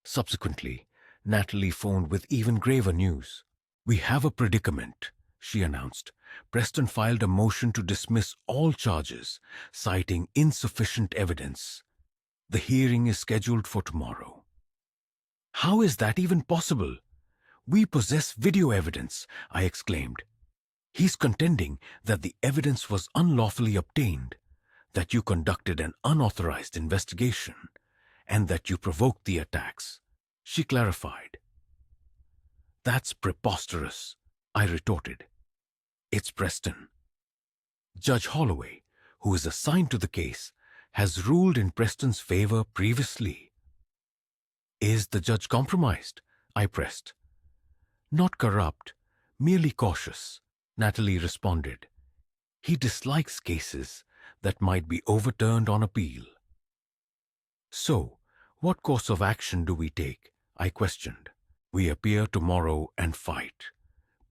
Subsequently, Natalie phoned with even graver news. We have a predicament, she announced. Preston filed a motion to dismiss all charges, citing insufficient evidence. The hearing is scheduled for tomorrow. How is that even possible? We possess video evidence, I exclaimed. He's contending that the evidence was unlawfully obtained, that you conducted an unauthorized investigation, and that you provoked the attacks, she clarified. That's preposterous, I retorted. It's Preston. Judge Holloway, who is assigned to the case, has ruled in Preston's favor previously. Is the judge compromised? I pressed. Not corrupt, merely cautious, Natalie responded. He dislikes cases that might be overturned on appeal. So, what course of action do we take? I questioned. We appear tomorrow and fight.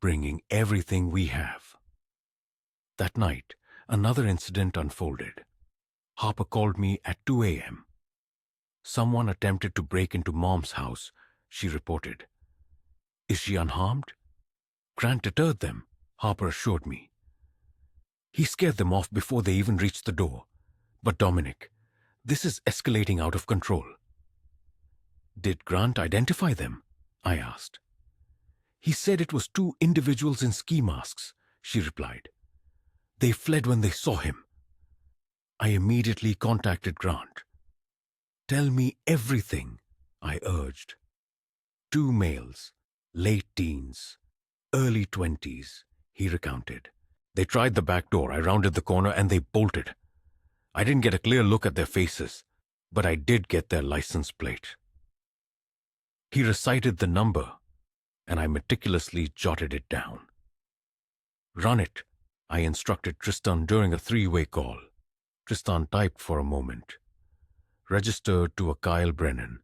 bringing everything we have. That night, another incident unfolded. Harper called me at 2 a.m. Someone attempted to break into Mom's house, she reported. Is she unharmed? Grant deterred them, Harper assured me. He scared them off before they even reached the door. But Dominic, this is escalating out of control. Did Grant identify them? I asked. He said it was two individuals in ski masks, she replied. They fled when they saw him. I immediately contacted Grant. Tell me everything, I urged. Two males, late teens, early 20s, he recounted. They tried the back door. I rounded the corner and they bolted. I didn't get a clear look at their faces, but I did get their license plate. He recited the number, and I meticulously jotted it down. Run it, I instructed Tristan during a three-way call. Tristan typed for a moment. Registered to a Kyle Brennan.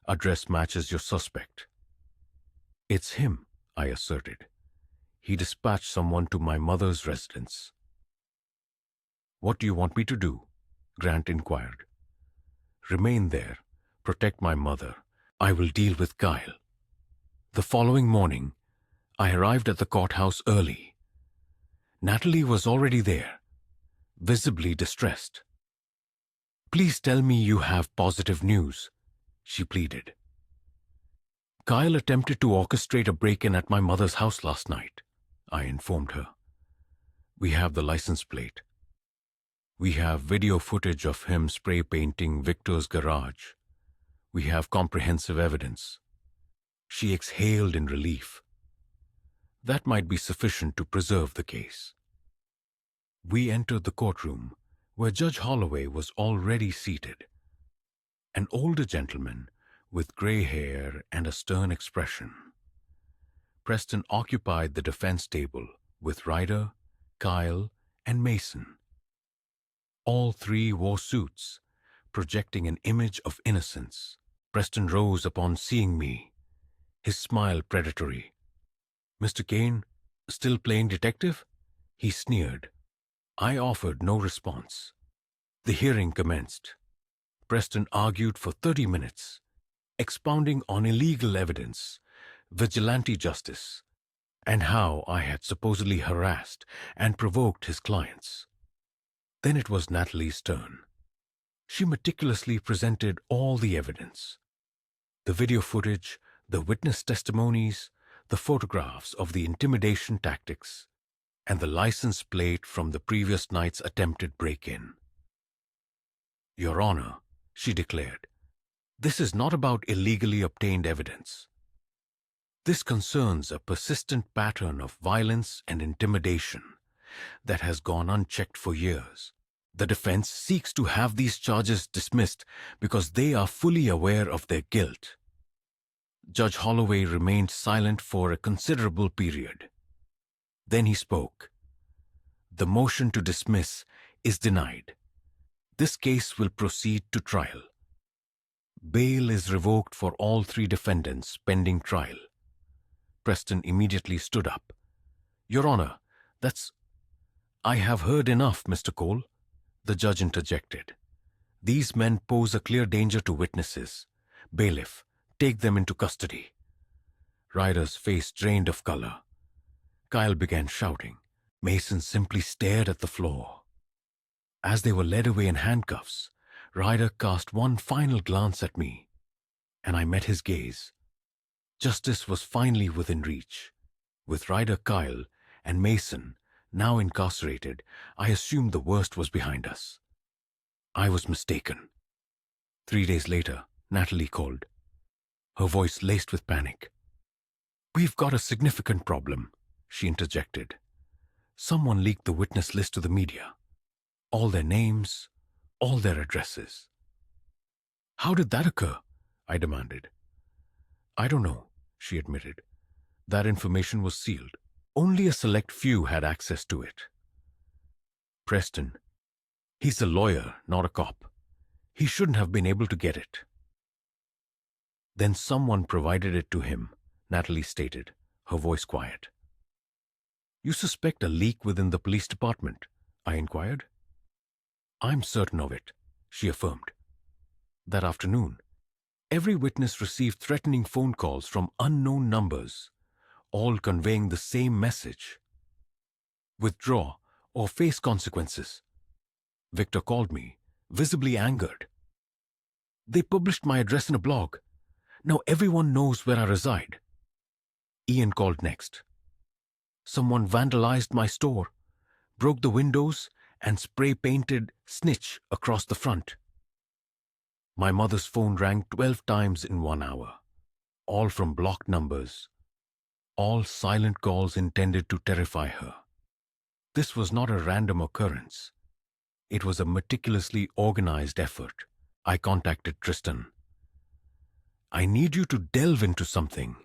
Address matches your suspect. It's him, I asserted. He dispatched someone to my mother's residence. What do you want me to do? Grant inquired. Remain there. Protect my mother. I will deal with Kyle. The following morning, I arrived at the courthouse early. Natalie was already there, visibly distressed. Please tell me you have positive news, she pleaded. Kyle attempted to orchestrate a break-in at my mother's house last night, I informed her. We have the license plate. We have video footage of him spray painting Victor's garage. We have comprehensive evidence. She exhaled in relief. That might be sufficient to preserve the case. We entered the courtroom, where Judge Holloway was already seated. An older gentleman with gray hair and a stern expression. Preston occupied the defense table with Ryder, Kyle, and Mason. All three wore suits, projecting an image of innocence. Preston rose upon seeing me, his smile predatory. Mr. Kane, still playing detective? He sneered. I offered no response. The hearing commenced. Preston argued for 30 minutes, expounding on illegal evidence, vigilante justice, and how I had supposedly harassed and provoked his clients. Then it was Natalie's turn. She meticulously presented all the evidence. The video footage, the witness testimonies, the photographs of the intimidation tactics, and the license plate from the previous night's attempted break-in. Your Honor, she declared, this is not about illegally obtained evidence. This concerns a persistent pattern of violence and intimidation that has gone unchecked for years. The defense seeks to have these charges dismissed because they are fully aware of their guilt. Judge Holloway remained silent for a considerable period. Then he spoke. The motion to dismiss is denied. This case will proceed to trial. Bail is revoked for all three defendants pending trial. Preston immediately stood up. Your Honor, I have heard enough, Mr. Cole, the judge interjected. These men pose a clear danger to witnesses. Bailiff, take them into custody. Ryder's face drained of color. Kyle began shouting. Mason simply stared at the floor. As they were led away in handcuffs, Ryder cast one final glance at me, and I met his gaze. Justice was finally within reach. With Ryder, Kyle, and Mason now incarcerated, I assumed the worst was behind us. I was mistaken. 3 days later, Natalie called, her voice laced with panic. We've got a significant problem, she interjected. Someone leaked the witness list to the media. All their names, all their addresses. How did that occur? I demanded. I don't know, she admitted. That information was sealed. Only a select few had access to it. Preston, he's a lawyer, not a cop. He shouldn't have been able to get it. Then someone provided it to him, Natalie stated, her voice quiet. You suspect a leak within the police department? I inquired. I'm certain of it, she affirmed. That afternoon, every witness received threatening phone calls from unknown numbers, all conveying the same message. Withdraw or face consequences. Victor called me, visibly angered. They published my address in a blog. Now everyone knows where I reside. Ian called next. Someone vandalized my store, broke the windows, and spray-painted "snitch" across the front. My mother's phone rang 12 times in 1 hour, all from blocked numbers, all silent calls intended to terrify her. This was not a random occurrence. It was a meticulously organized effort. I contacted Tristan. I need you to delve into something.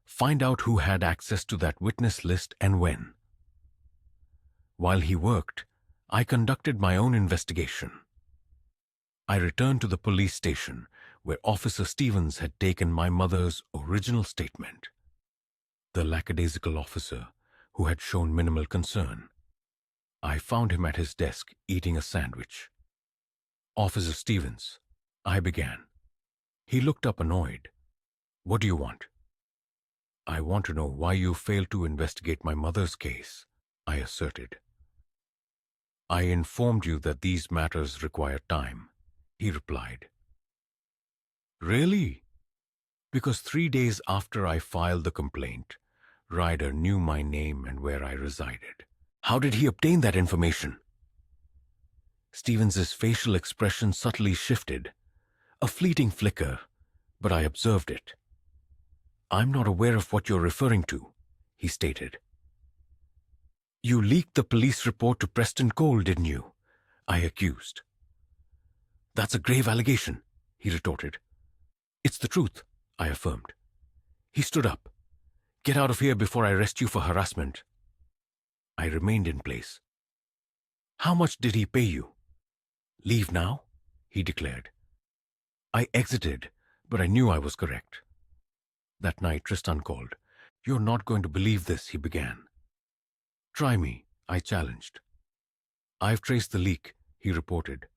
Find out who had access to that witness list and when. While he worked, I conducted my own investigation. I returned to the police station where Officer Stevens had taken my mother's original statement. The lackadaisical officer, who had shown minimal concern. I found him at his desk eating a sandwich. Officer Stevens, I began. He looked up annoyed. What do you want? I want to know why you failed to investigate my mother's case, I asserted. I informed you that these matters require time, he replied. Really? Because 3 days after I filed the complaint, Ryder knew my name and where I resided. How did he obtain that information? Stevens's facial expression subtly shifted. A fleeting flicker, but I observed it. I'm not aware of what you're referring to, he stated. You leaked the police report to Preston Cole, didn't you? I accused. That's a grave allegation, he retorted. It's the truth, I affirmed. He stood up. Get out of here before I arrest you for harassment. I remained in place. How much did he pay you? Leave now, he declared. I exited, but I knew I was correct. That night, Tristan called. You're not going to believe this, he began. Try me, I challenged. I've traced the leak, he reported.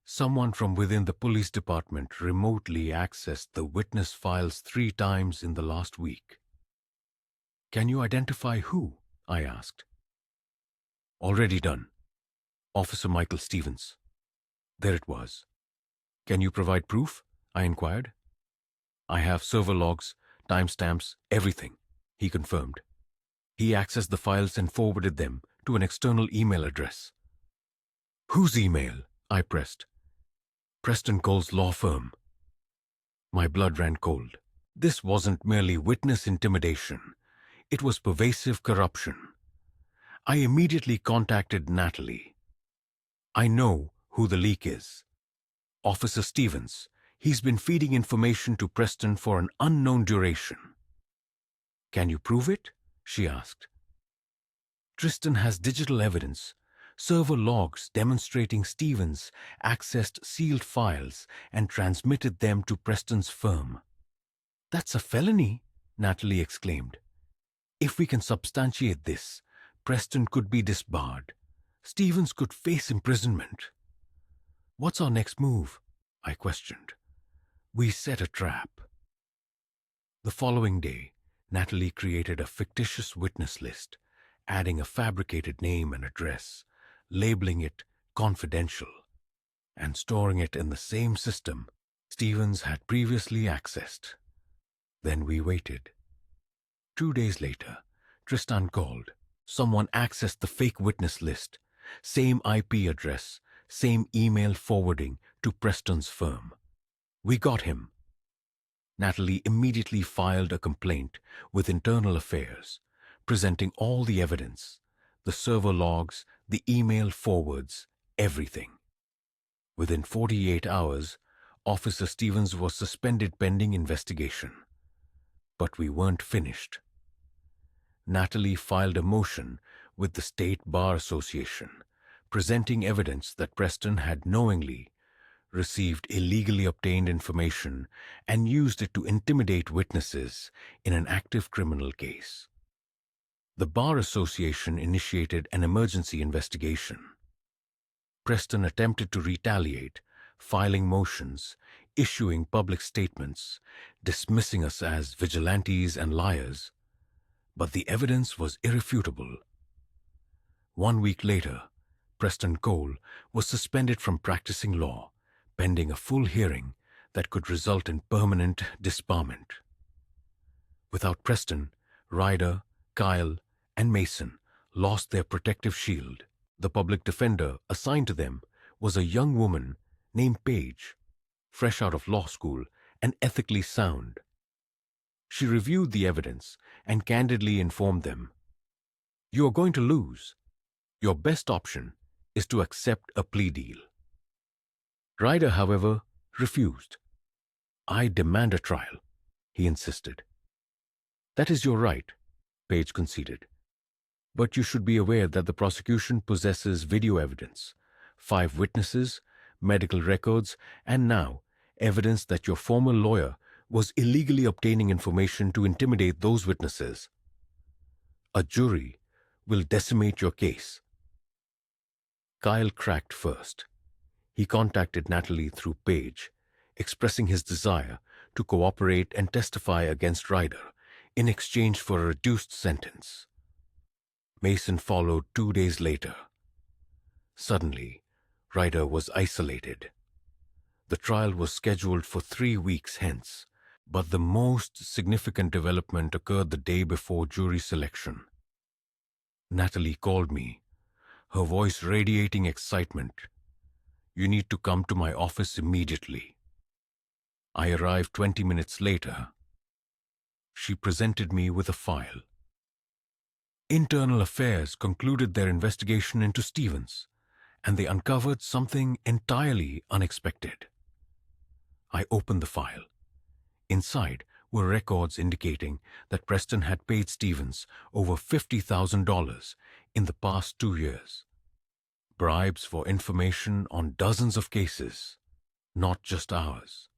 Someone from within the police department remotely accessed the witness files 3 times in the last week. Can you identify who? I asked. Already done. Officer Michael Stevens. There it was. Can you provide proof? I inquired. I have server logs, timestamps, everything, he confirmed. He accessed the files and forwarded them to an external email address. Whose email? I pressed. Preston Cole's law firm. My blood ran cold. This wasn't merely witness intimidation. It was pervasive corruption. I immediately contacted Natalie. I know who the leak is. Officer Stevens. He's been feeding information to Preston for an unknown duration. Can you prove it? She asked. Tristan has digital evidence, server logs demonstrating Stevens accessed sealed files and transmitted them to Preston's firm. That's a felony, Natalie exclaimed. If we can substantiate this, Preston could be disbarred. Stevens could face imprisonment. What's our next move? I questioned. We set a trap. The following day, Natalie created a fictitious witness list, adding a fabricated name and address, labeling it confidential, and storing it in the same system Stevens had previously accessed. Then we waited. 2 days later, Tristan called. Someone accessed the fake witness list, same IP address, same email forwarding to Preston's firm. We got him. Natalie immediately filed a complaint with Internal Affairs, presenting all the evidence, the server logs, the email forwards, everything. Within 48 hours, Officer Stevens was suspended pending investigation. But we weren't finished. Natalie filed a motion with the State Bar Association, presenting evidence that Preston had knowingly received illegally obtained information and used it to intimidate witnesses in an active criminal case. The Bar Association initiated an emergency investigation. Preston attempted to retaliate, filing motions, issuing public statements, dismissing us as vigilantes and liars. But the evidence was irrefutable. 1 week later, Preston Cole was suspended from practicing law, pending a full hearing that could result in permanent disbarment. Without Preston, Ryder, Kyle, and Mason lost their protective shield. The public defender assigned to them was a young woman named Paige, fresh out of law school and ethically sound. She reviewed the evidence and candidly informed them, "You are going to lose. Your best option is to accept a plea deal." Ryder, however, refused. "I demand a trial," he insisted. "That is your right," Paige conceded. "But you should be aware that the prosecution possesses video evidence, 5 witnesses, medical records, and now evidence that your former lawyer was illegally obtaining information to intimidate those witnesses. A jury will decimate your case." Kyle cracked first. He contacted Natalie through Paige, expressing his desire to cooperate and testify against Ryder in exchange for a reduced sentence. Mason followed 2 days later. Suddenly, Ryder was isolated. The trial was scheduled for 3 weeks hence, but the most significant development occurred the day before jury selection. Natalie called me, her voice radiating excitement. "You need to come to my office immediately." I arrived 20 minutes later. She presented me with a file. Internal Affairs concluded their investigation into Stevens, and they uncovered something entirely unexpected. I opened the file. Inside were records indicating that Preston had paid Stevens over $50,000 in the past 2 years. Bribes for information on dozens of cases, not just ours.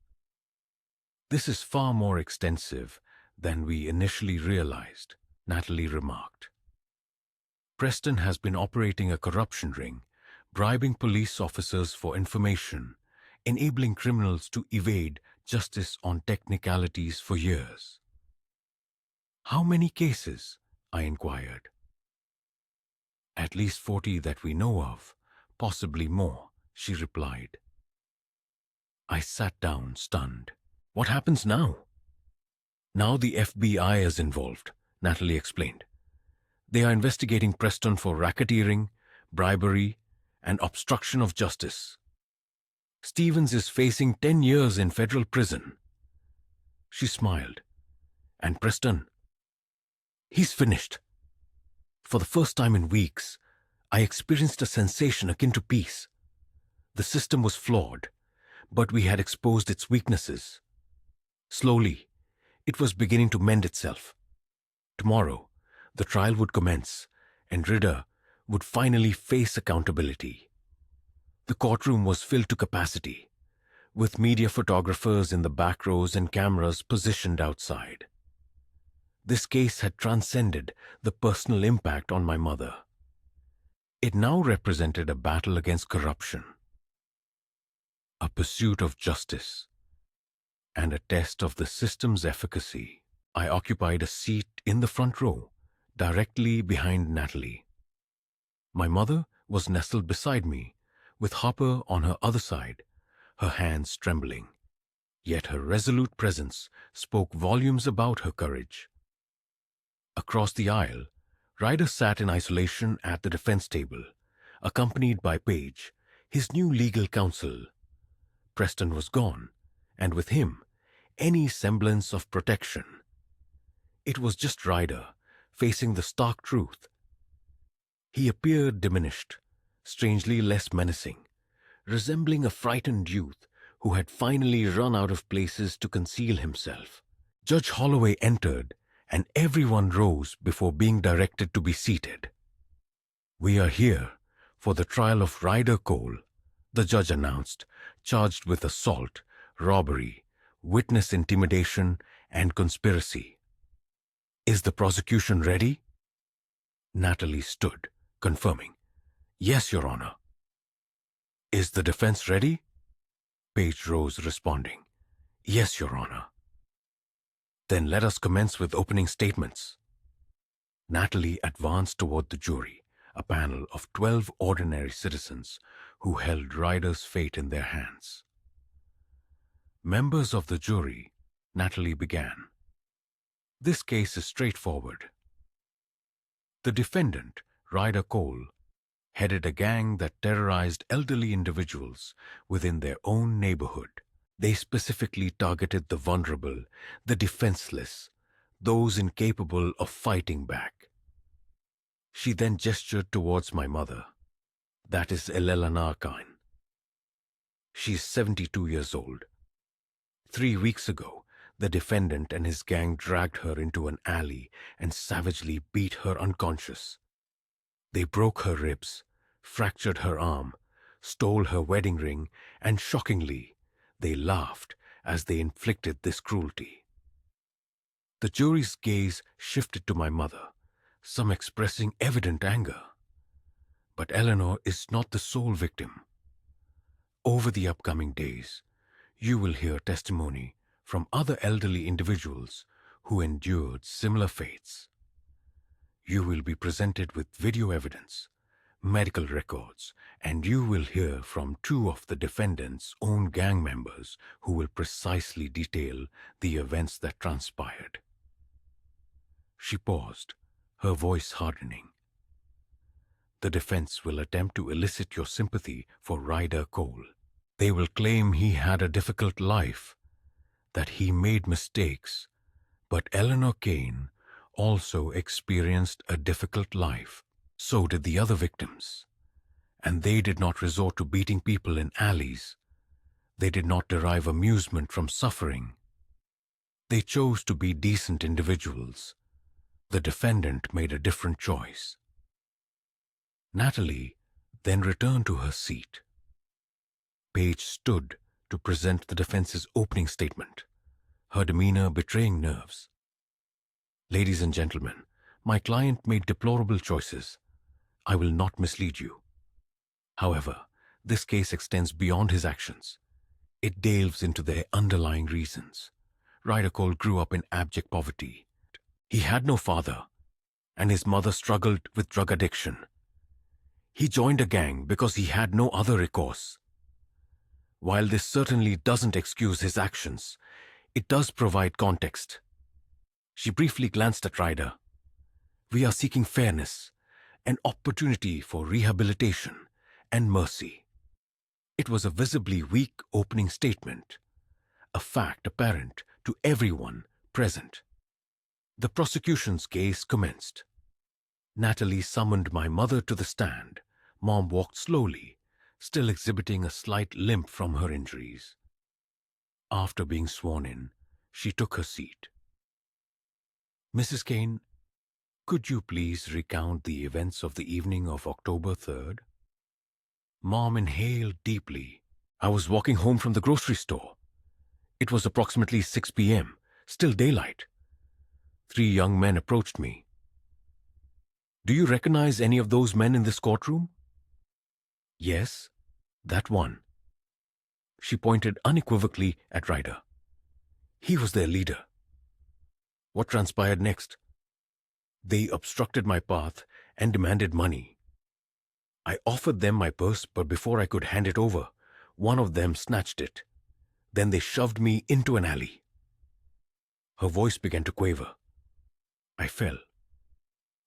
"This is far more extensive than we initially realized," Natalie remarked. "Preston has been operating a corruption ring, bribing police officers for information, enabling criminals to evade justice on technicalities for years." "How many cases?" I inquired. "At least 40 that we know of, possibly more," she replied. I sat down, stunned. "What happens now?" "Now the FBI is involved," Natalie explained. "They are investigating Preston for racketeering, bribery, and obstruction of justice. Stevens is facing 10 years in federal prison." She smiled. "And Preston? He's finished." For the first time in weeks, I experienced a sensation akin to peace. The system was flawed, but we had exposed its weaknesses. Slowly, it was beginning to mend itself. Tomorrow, the trial would commence, and Ryder would finally face accountability. The courtroom was filled to capacity, with media photographers in the back rows and cameras positioned outside. This case had transcended the personal impact on my mother. It now represented a battle against corruption, a pursuit of justice, and a test of the system's efficacy. I occupied a seat in the front row, directly behind Natalie. My mother was nestled beside me, with Hopper on her other side, her hands trembling. Yet her resolute presence spoke volumes about her courage. Across the aisle, Ryder sat in isolation at the defense table, accompanied by Paige, his new legal counsel. Preston was gone, and with him, any semblance of protection. It was just Ryder, facing the stark truth. He appeared diminished, strangely less menacing, resembling a frightened youth who had finally run out of places to conceal himself. Judge Holloway entered, and everyone rose before being directed to be seated. "We are here for the trial of Ryder Cole," the judge announced, charged with assault, robbery, witness intimidation, and conspiracy. "Is the prosecution ready?" Natalie stood, confirming. Yes, Your Honor. Is the defense ready? Page rose, responding. Yes, Your Honor. Then let us commence with opening statements. Natalie advanced toward the jury, a panel of 12 ordinary citizens who held Ryder's fate in their hands. Members of the jury, Natalie began. This case is straightforward. The defendant, Ryder Cole, headed a gang that terrorized elderly individuals within their own neighborhood. They specifically targeted the vulnerable, the defenseless, those incapable of fighting back. She then gestured towards my mother. That is Elena Kine. She is 72 years old. 3 weeks ago, the defendant and his gang dragged her into an alley and savagely beat her unconscious. They broke her ribs, fractured her arm, stole her wedding ring, and shockingly, they laughed as they inflicted this cruelty. The jury's gaze shifted to my mother, some expressing evident anger. But Eleanor is not the sole victim. Over the upcoming days, you will hear testimony from other elderly individuals who endured similar fates. You will be presented with video evidence, medical records, and you will hear from 2 of the defendant's own gang members who will precisely detail the events that transpired. She paused, her voice hardening. The defense will attempt to elicit your sympathy for Ryder Cole. They will claim he had a difficult life, that he made mistakes, but Eleanor Kane also experienced a difficult life. So did the other victims. And they did not resort to beating people in alleys. They did not derive amusement from suffering. They chose to be decent individuals. The defendant made a different choice. Natalie then returned to her seat. Page stood to present the defense's opening statement, her demeanor betraying nerves. Ladies and gentlemen, my client made deplorable choices. I will not mislead you. However, this case extends beyond his actions. It delves into their underlying reasons. Ryder Cole grew up in abject poverty. He had no father, and his mother struggled with drug addiction. He joined a gang because he had no other recourse. While this certainly doesn't excuse his actions, it does provide context. She briefly glanced at Ryder. We are seeking fairness, an opportunity for rehabilitation and mercy. It was a visibly weak opening statement, a fact apparent to everyone present. The prosecution's case commenced. Natalie summoned my mother to the stand. Mom walked slowly, still exhibiting a slight limp from her injuries. After being sworn in, she took her seat. Mrs. Kane, could you please recount the events of the evening of October 3rd? Mom inhaled deeply. I was walking home from the grocery store. It was approximately 6 p.m., still daylight. 3 young men approached me. Do you recognize any of those men in this courtroom? Yes, that one. She pointed unequivocally at Ryder. He was their leader. What transpired next? They obstructed my path and demanded money. I offered them my purse, but before I could hand it over, one of them snatched it. Then they shoved me into an alley. Her voice began to quaver. I fell.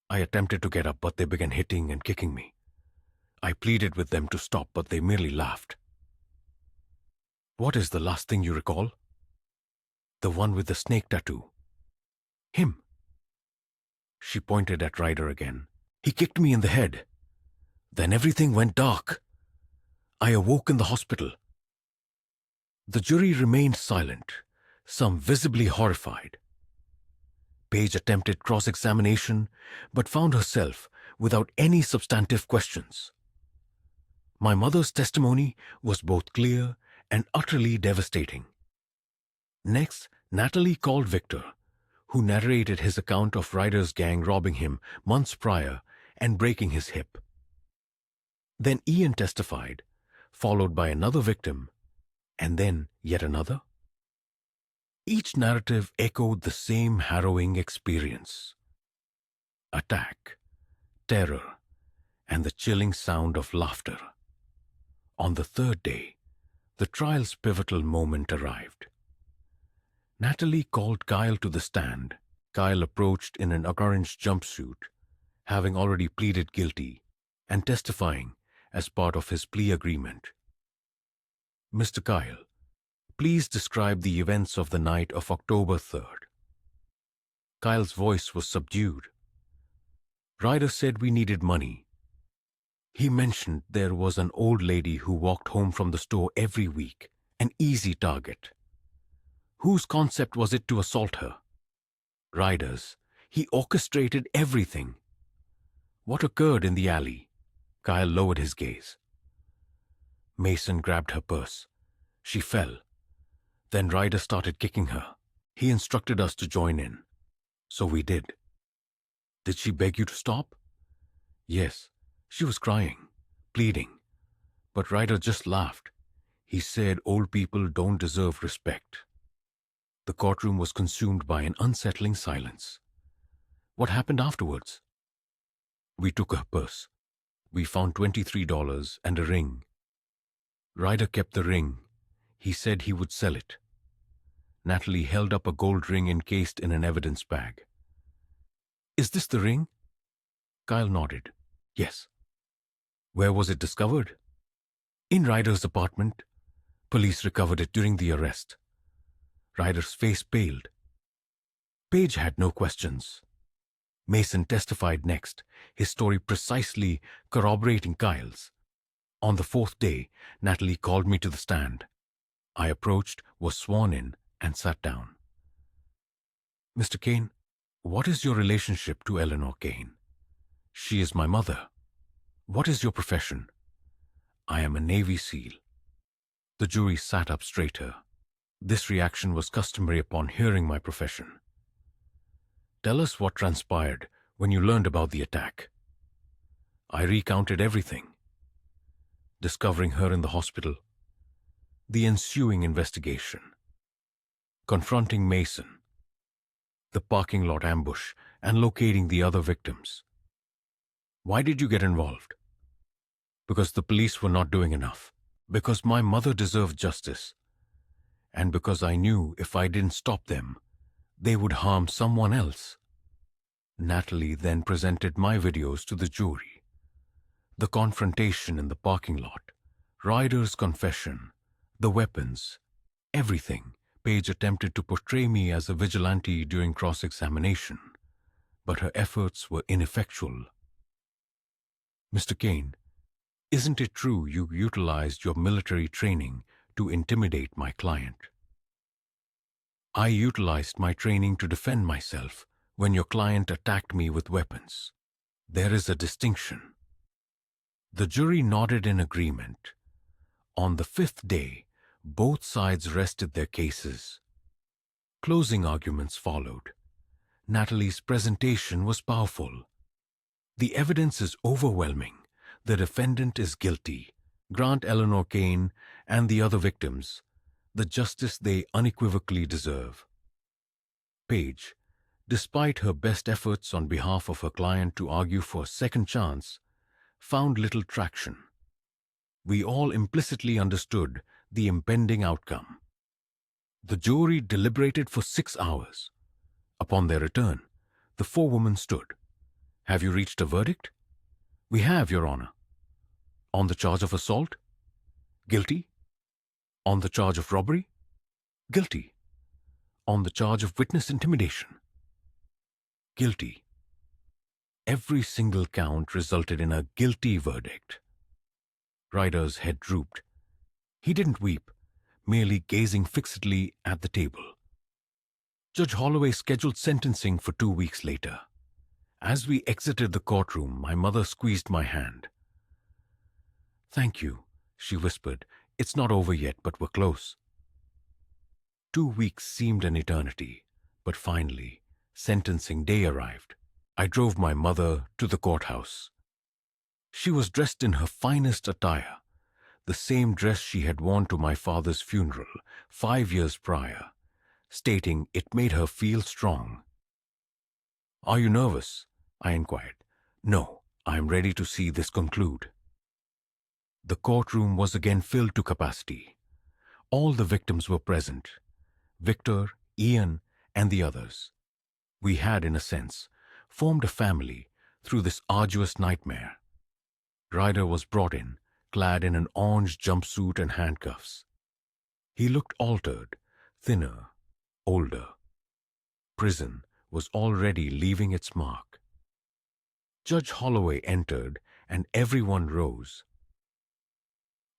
I attempted to get up, but they began hitting and kicking me. I pleaded with them to stop, but they merely laughed. What is the last thing you recall? The one with the snake tattoo. Him. She pointed at Ryder again. He kicked me in the head. Then everything went dark. I awoke in the hospital. The jury remained silent, some visibly horrified. Page attempted cross-examination, but found herself without any substantive questions. My mother's testimony was both clear and utterly devastating. Next, Natalie called Victor, who narrated his account of Ryder's gang robbing him months prior and breaking his hip. Then Ian testified, followed by another victim, and then yet another. Each narrative echoed the same harrowing experience: attack, terror, and the chilling sound of laughter. On the third day, the trial's pivotal moment arrived. Natalie called Kyle to the stand. Kyle approached in an orange jumpsuit, having already pleaded guilty, and testifying as part of his plea agreement. "Mr. Kyle, please describe the events of the night of October 3rd. Kyle's voice was subdued. "Ryder said we needed money. He mentioned there was an old lady who walked home from the store every week, an easy target. Whose concept was it to assault her? Ryder's. He orchestrated everything." "What occurred in the alley?" Kyle lowered his gaze. "Mason grabbed her purse. She fell. Then Ryder started kicking her. He instructed us to join in. So we did." "Did she beg you to stop?" "Yes. She was crying, pleading. But Ryder just laughed. He said old people don't deserve respect." The courtroom was consumed by an unsettling silence. "What happened afterwards?" "We took her purse. We found $23 and a ring. Ryder kept the ring. He said he would sell it." Natalie held up a gold ring encased in an evidence bag. "Is this the ring?" Kyle nodded. "Yes." "Where was it discovered?" "In Ryder's apartment. Police recovered it during the arrest." Ryder's face paled. Page had no questions. Mason testified next, his story precisely corroborating Kyle's. On the fourth day, Natalie called me to the stand. I approached, was sworn in, and sat down. "Mr. Kane, what is your relationship to Eleanor Kane?" "She is my mother." "What is your profession?" "I am a Navy SEAL." The jury sat up straighter. This reaction was customary upon hearing my profession. "Tell us what transpired when you learned about the attack." I recounted everything. Discovering her in the hospital, the ensuing investigation, confronting Mason, the parking lot ambush, and locating the other victims. "Why did you get involved?" "Because the police were not doing enough. Because my mother deserved justice. And because I knew if I didn't stop them, they would harm someone else." Natalie then presented my videos to the jury. The confrontation in the parking lot, Ryder's confession, the weapons, everything. Page attempted to portray me as a vigilante during cross-examination, but her efforts were ineffectual. "Mr. Kane, isn't it true you utilized your military training to intimidate my client?" "I utilized my training to defend myself when your client attacked me with weapons. There is a distinction." The jury nodded in agreement. On the fifth day, both sides rested their cases. Closing arguments followed. Natalie's presentation was powerful. "The evidence is overwhelming. The defendant is guilty. Grant Eleanor Kane and the other victims the justice they unequivocally deserve." Page, despite her best efforts on behalf of her client to argue for a second chance, found little traction. We all implicitly understood the impending outcome. The jury deliberated for 6 hours. Upon their return, the four women stood. "Have you reached a verdict?" "We have, Your Honor." "On the charge of assault?" "Guilty." "On the charge of robbery?" "Guilty." "On the charge of witness intimidation?" "Guilty." Every single count resulted in a guilty verdict. Ryder's head drooped. He didn't weep, merely gazing fixedly at the table. Judge Holloway scheduled sentencing for 2 weeks later. As we exited the courtroom, my mother squeezed my hand. "Thank you," she whispered. "It's not over yet, but we're close." 2 weeks seemed an eternity, but finally, sentencing day arrived. I drove my mother to the courthouse. She was dressed in her finest attire, the same dress she had worn to my father's funeral 5 years prior, stating it made her feel strong. "Are you nervous?" I inquired. "No, I am ready to see this conclude." The courtroom was again filled to capacity. All the victims were present: Victor, Ian, and the others. We had, in a sense, formed a family through this arduous nightmare. Ryder was brought in, clad in an orange jumpsuit and handcuffs. He looked altered, thinner, older. Prison was already leaving its mark. Judge Holloway entered, and everyone rose.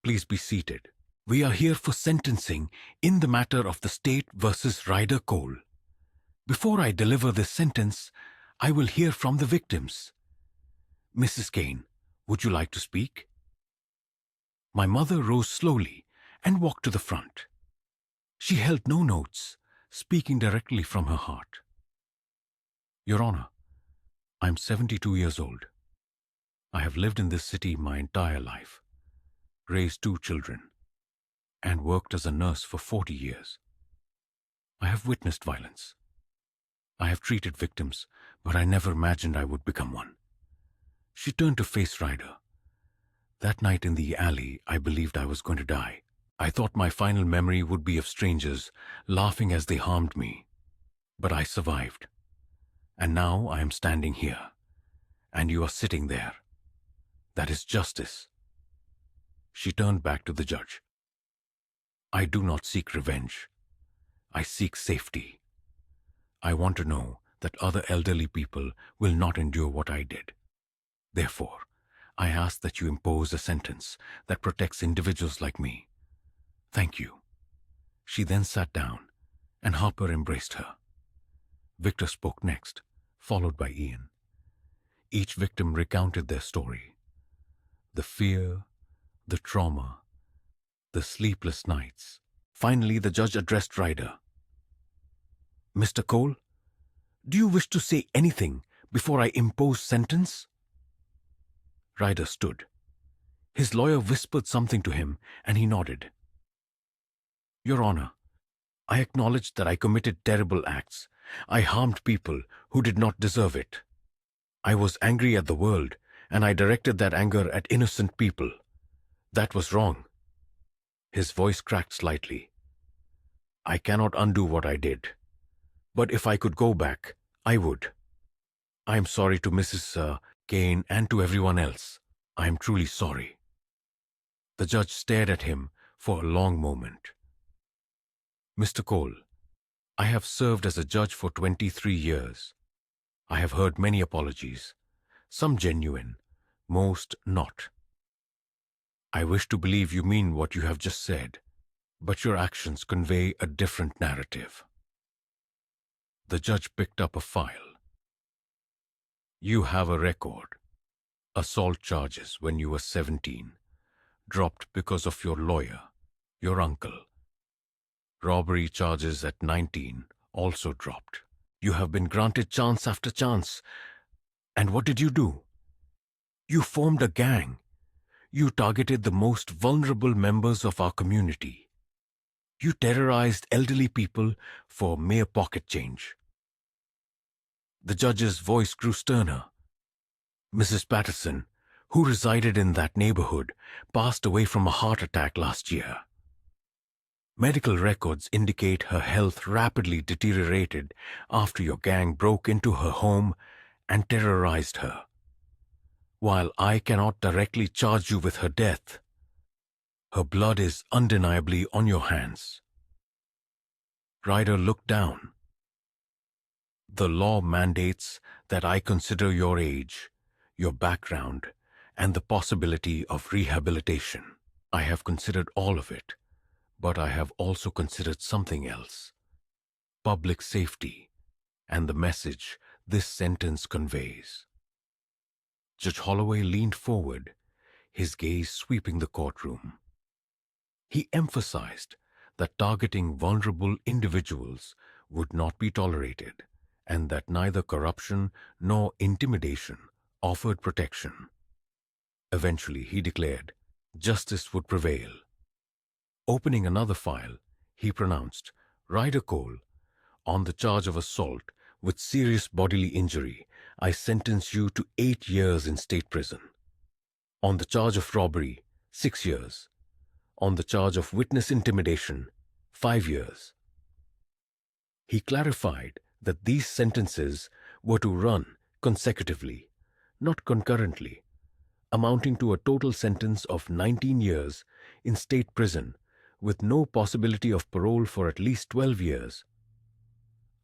"Please be seated. We are here for sentencing in the matter of the state versus Ryder Cole. Before I deliver this sentence, I will hear from the victims. Mrs. Kane, would you like to speak?" My mother rose slowly and walked to the front. She held no notes, speaking directly from her heart. "Your Honor, I'm 72 years old. I have lived in this city my entire life, raised 2 children, and worked as a nurse for 40 years. I have witnessed violence. I have treated victims, but I never imagined I would become one." She turned to face Ryder. "That night in the alley, I believed I was going to die. I thought my final memory would be of strangers laughing as they harmed me. But I survived. And now I am standing here, and you are sitting there. That is justice." She turned back to the judge. "I do not seek revenge. I seek safety. I want to know that other elderly people will not endure what I did. Therefore, I ask that you impose a sentence that protects individuals like me. Thank you." She then sat down, and Harper embraced her. Victor spoke next, followed by Ian. Each victim recounted their story: the fear, the trauma, the sleepless nights. Finally, the judge addressed Ryder. "Mr. Cole, do you wish to say anything before I impose sentence?" Ryder stood. His lawyer whispered something to him, and he nodded. "Your Honor, I acknowledge that I committed terrible acts. I harmed people who did not deserve it. I was angry at the world, and I directed that anger at innocent people. That was wrong." His voice cracked slightly. "I cannot undo what I did. But if I could go back, I would. I am sorry to Mrs. Kane and to everyone else. I am truly sorry." The judge stared at him for a long moment. "Mr. Cole, I have served as a judge for 23 years. I have heard many apologies, some genuine, most not. I wish to believe you mean what you have just said, but your actions convey a different narrative." The judge picked up a file. "You have a record. Assault charges when you were 17, dropped because of your lawyer, your uncle. Robbery charges at 19, also dropped. You have been granted chance after chance. And what did you do? You formed a gang. You targeted the most vulnerable members of our community. You terrorized elderly people for mere pocket change." The judge's voice grew sterner. "Mrs. Patterson, who resided in that neighborhood, passed away from a heart attack last year. Medical records indicate her health rapidly deteriorated after your gang broke into her home and terrorized her. While I cannot directly charge you with her death, her blood is undeniably on your hands." Ryder looked down. "The law mandates that I consider your age, your background, and the possibility of rehabilitation. I have considered all of it, but I have also considered something else: public safety and the message this sentence conveys." Judge Holloway leaned forward, his gaze sweeping the courtroom. He emphasized that targeting vulnerable individuals would not be tolerated, and that neither corruption nor intimidation offered protection. Eventually, he declared, justice would prevail. Opening another file, he pronounced, Ryder Cole, on the charge of assault with serious bodily injury, I sentence you to 8 years in state prison. On the charge of robbery, 6 years. On the charge of witness intimidation, 5 years. He clarified that these sentences were to run consecutively, not concurrently, amounting to a total sentence of 19 years in state prison with no possibility of parole for at least 12 years.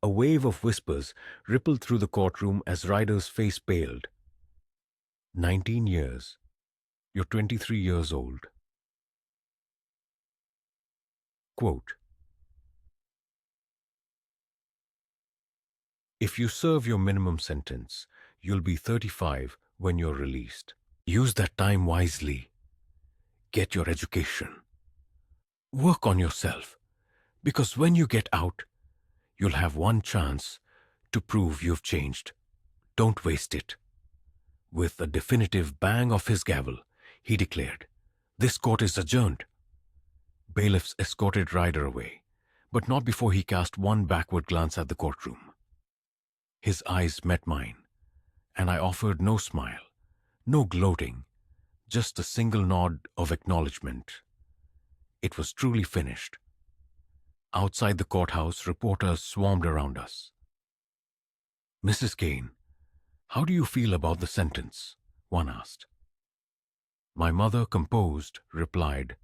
A wave of whispers rippled through the courtroom as Ryder's face paled. 19 years. You're 23 years old. Quote, if you serve your minimum sentence, you'll be 35 when you're released. Use that time wisely. Get your education. Work on yourself, because when you get out, you'll have one chance to prove you've changed. Don't waste it. With a definitive bang of his gavel, he declared, this court is adjourned. Bailiffs escorted Ryder away, but not before he cast one backward glance at the courtroom. His eyes met mine, and I offered no smile, no gloating, just a single nod of acknowledgement. It was truly finished. Outside the courthouse, reporters swarmed around us. Mrs. Kane, how do you feel about the sentence? One asked. My mother, composed, replied,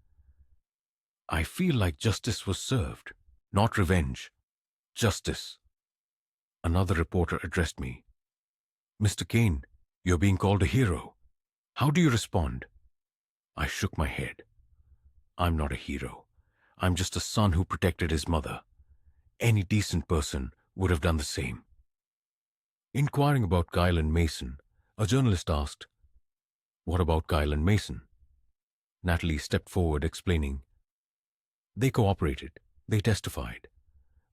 I feel like justice was served, not revenge. Justice. Another reporter addressed me. Mr. Kane, you're being called a hero. How do you respond? I shook my head. I'm not a hero. I'm just a son who protected his mother. Any decent person would have done the same. Inquiring about Kyle and Mason, a journalist asked, what about Kyle and Mason? Natalie stepped forward explaining, they cooperated. They testified.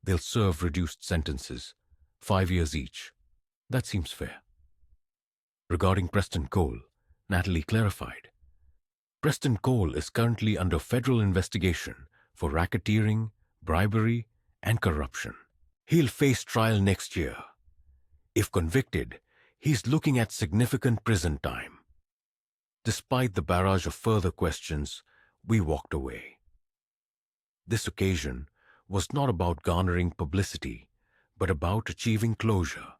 They'll serve reduced sentences, 5 years each. That seems fair. Regarding Preston Cole, Natalie clarified. Preston Cole is currently under federal investigation for racketeering, bribery, and corruption. He'll face trial next year. If convicted, he's looking at significant prison time. Despite the barrage of further questions, we walked away. This occasion was not about garnering publicity, but about achieving closure.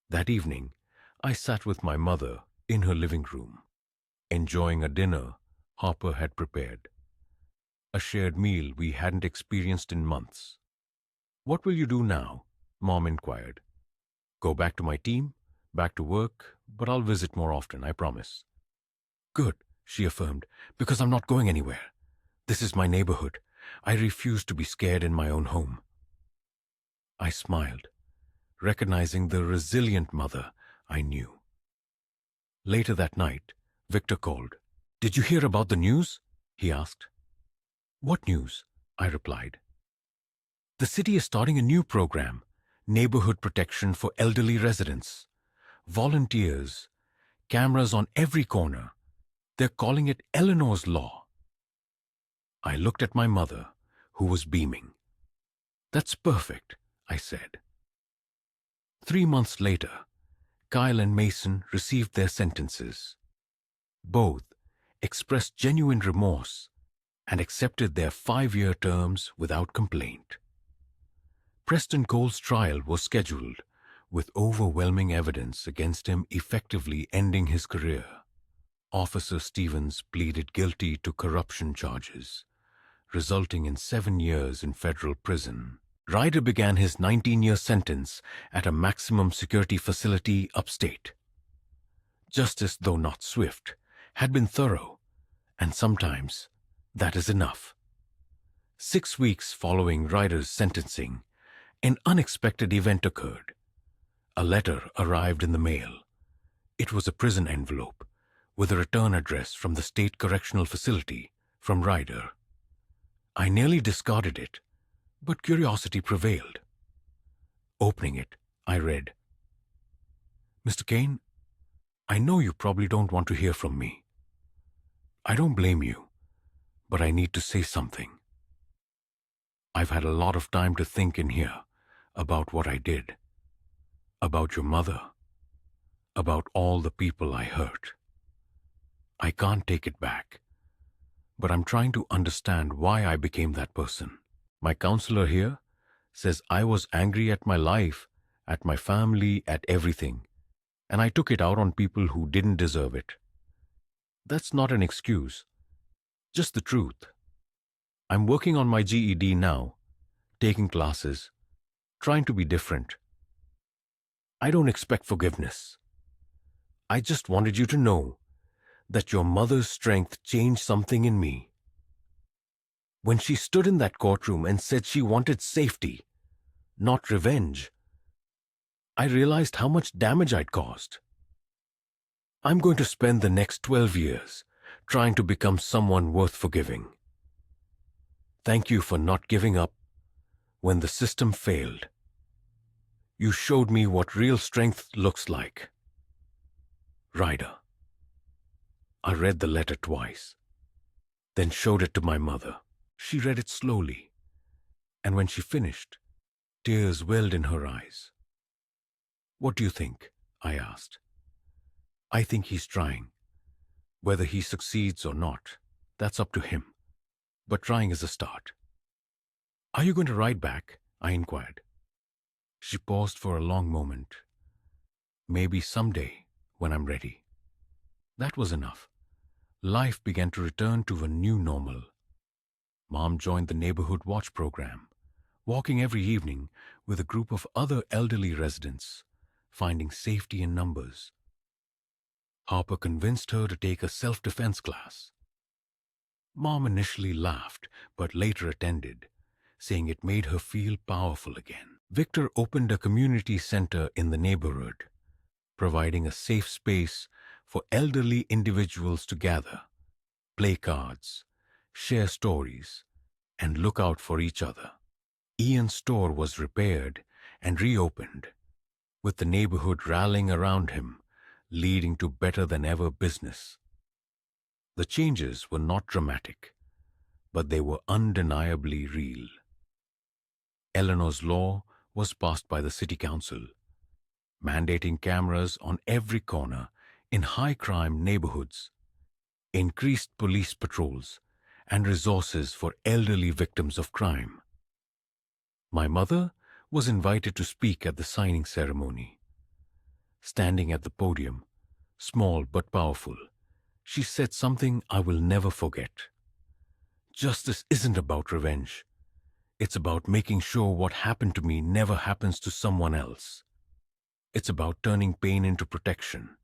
That evening, I sat with my mother in her living room, enjoying a dinner Harper had prepared, a shared meal we hadn't experienced in months. What will you do now? Mom inquired. Go back to my team, back to work, but I'll visit more often, I promise. Good, she affirmed, because I'm not going anywhere. This is my neighborhood. I refuse to be scared in my own home. I smiled, recognizing the resilient mother I knew. Later that night, Victor called. Did you hear about the news? He asked. What news? I replied. The city is starting a new program, Neighborhood Protection for Elderly Residents. Volunteers, cameras on every corner. They're calling it Eleanor's Law. I looked at my mother, who was beaming. That's perfect, I said. 3 months later, Kyle and Mason received their sentences. Both expressed genuine remorse and accepted their 5-year terms without complaint. Preston Cole's trial was scheduled, with overwhelming evidence against him effectively ending his career. Officer Stevens pleaded guilty to corruption charges, resulting in 7 years in federal prison. Ryder began his 19-year sentence at a maximum security facility upstate. Justice, though not swift, had been thorough, and sometimes that is enough. 6 weeks following Ryder's sentencing, an unexpected event occurred. A letter arrived in the mail. It was a prison envelope with a return address from the state correctional facility from Ryder. I nearly discarded it, but curiosity prevailed. Opening it, I read, Mr. Kane, I know you probably don't want to hear from me. I don't blame you, but I need to say something. I've had a lot of time to think in here about what I did, about your mother, about all the people I hurt. I can't take it back, but I'm trying to understand why I became that person. My counselor here says I was angry at my life, at my family, at everything, and I took it out on people who didn't deserve it. That's not an excuse, just the truth. I'm working on my GED now, taking classes, trying to be different. I don't expect forgiveness. I just wanted you to know that your mother's strength changed something in me. When she stood in that courtroom and said she wanted safety, not revenge, I realized how much damage I'd caused. I'm going to spend the next 12 years trying to become someone worth forgiving. Thank you for not giving up when the system failed. You showed me what real strength looks like. Ryder. I read the letter twice, then showed it to my mother. She read it slowly, and when she finished, tears welled in her eyes. What do you think? I asked. I think he's trying. Whether he succeeds or not, that's up to him. But trying is a start. Are you going to write back? I inquired. She paused for a long moment. Maybe someday, when I'm ready. That was enough. Life began to return to a new normal. Mom joined the neighborhood watch program, walking every evening with a group of other elderly residents, finding safety in numbers. Harper convinced her to take a self-defense class. Mom initially laughed, but later attended, saying it made her feel powerful again. Victor opened a community center in the neighborhood, providing a safe space for elderly individuals to gather, play cards, share stories, and look out for each other. Ian's store was repaired and reopened, with the neighborhood rallying around him, leading to better-than-ever business. The changes were not dramatic, but they were undeniably real. Eleanor's law was passed by the city council, mandating cameras on every corner in high-crime neighborhoods, increased police patrols, and resources for elderly victims of crime. My mother was invited to speak at the signing ceremony. Standing at the podium, small but powerful, she said something I will never forget. Justice isn't about revenge. It's about making sure what happened to me never happens to someone else. It's about turning pain into protection,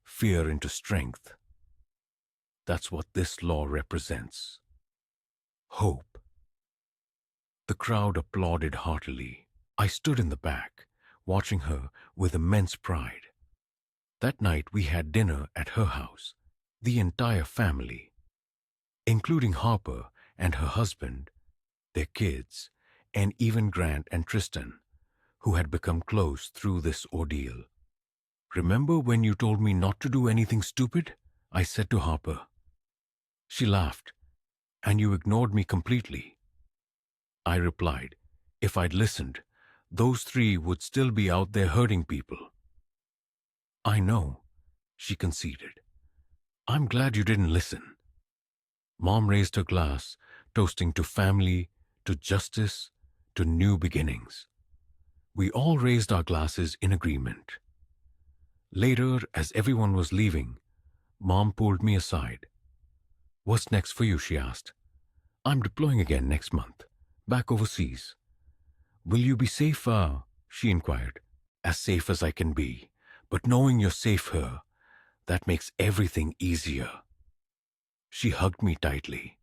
fear into strength. That's what this law represents. Hope. The crowd applauded heartily. I stood in the back, watching her with immense pride. That night we had dinner at her house, the entire family, including Harper and her husband, their kids, and even Grant and Tristan, who had become close through this ordeal. Remember when you told me not to do anything stupid? I said to Harper. She laughed, and you ignored me completely. I replied, if I'd listened, those three would still be out there hurting people. I know, she conceded. I'm glad you didn't listen. Mom raised her glass, toasting to family, to justice, to new beginnings. We all raised our glasses in agreement. Later, as everyone was leaving, Mom pulled me aside. What's next for you? She asked. I'm deploying again next month, back overseas. Will you be safe? She inquired. As safe as I can be, but knowing you're safe here, that makes everything easier. She hugged me tightly.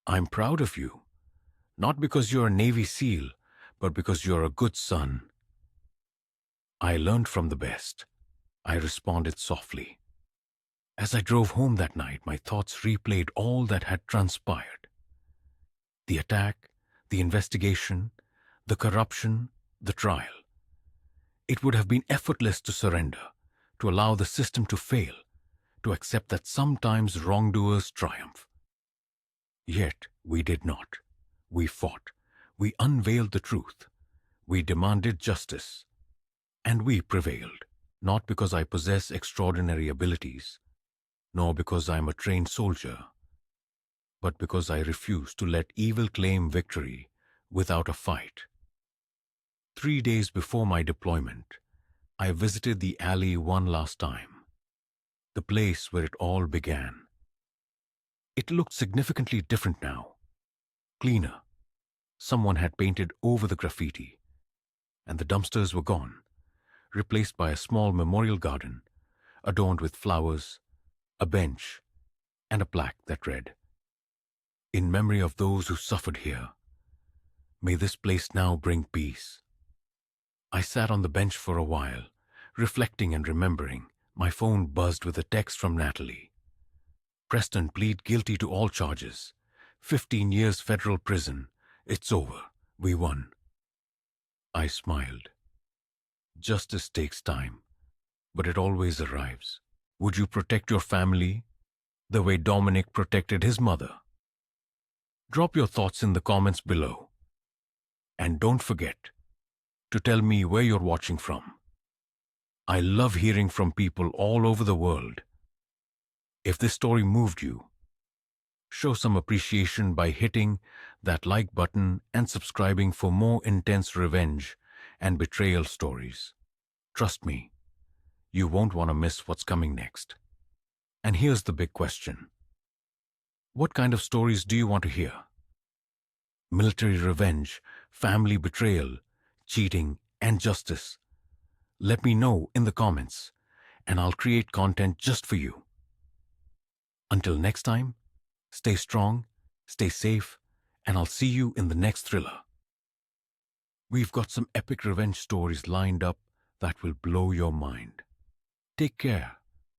I'm proud of you, not because you're a Navy SEAL, but because you're a good son. I learned from the best, I responded softly. As I drove home that night, my thoughts replayed all that had transpired. The attack, the investigation, the corruption, the trial. It would have been effortless to surrender, to allow the system to fail, to accept that sometimes wrongdoers triumph. Yet we did not. We fought. We unveiled the truth. We demanded justice. And we prevailed, not because I possess extraordinary abilities, nor because I am a trained soldier, but because I refuse to let evil claim victory without a fight. 3 days before my deployment, I visited the alley one last time, the place where it all began. It looked significantly different now, cleaner. Someone had painted over the graffiti, and the dumpsters were gone, replaced by a small memorial garden adorned with flowers, a bench, and a plaque that read, "In memory of those who suffered here, may this place now bring peace." I sat on the bench for a while, reflecting and remembering. My phone buzzed with a text from Natalie. "Preston plead guilty to all charges. 15 years federal prison. It's over. We won." I smiled. Justice takes time, but it always arrives. Would you protect your family the way Dominic protected his mother? Drop your thoughts in the comments below. And don't forget to tell me where you're watching from. I love hearing from people all over the world. If this story moved you, show some appreciation by hitting that like button and subscribing for more intense revenge and betrayal stories. Trust me, you won't want to miss what's coming next. And here's the big question. What kind of stories do you want to hear? Military revenge, family betrayal, cheating, and justice? Let me know in the comments, and I'll create content just for you. Until next time, stay strong, stay safe, and I'll see you in the next thriller. We've got some epic revenge stories lined up that will blow your mind. Take care.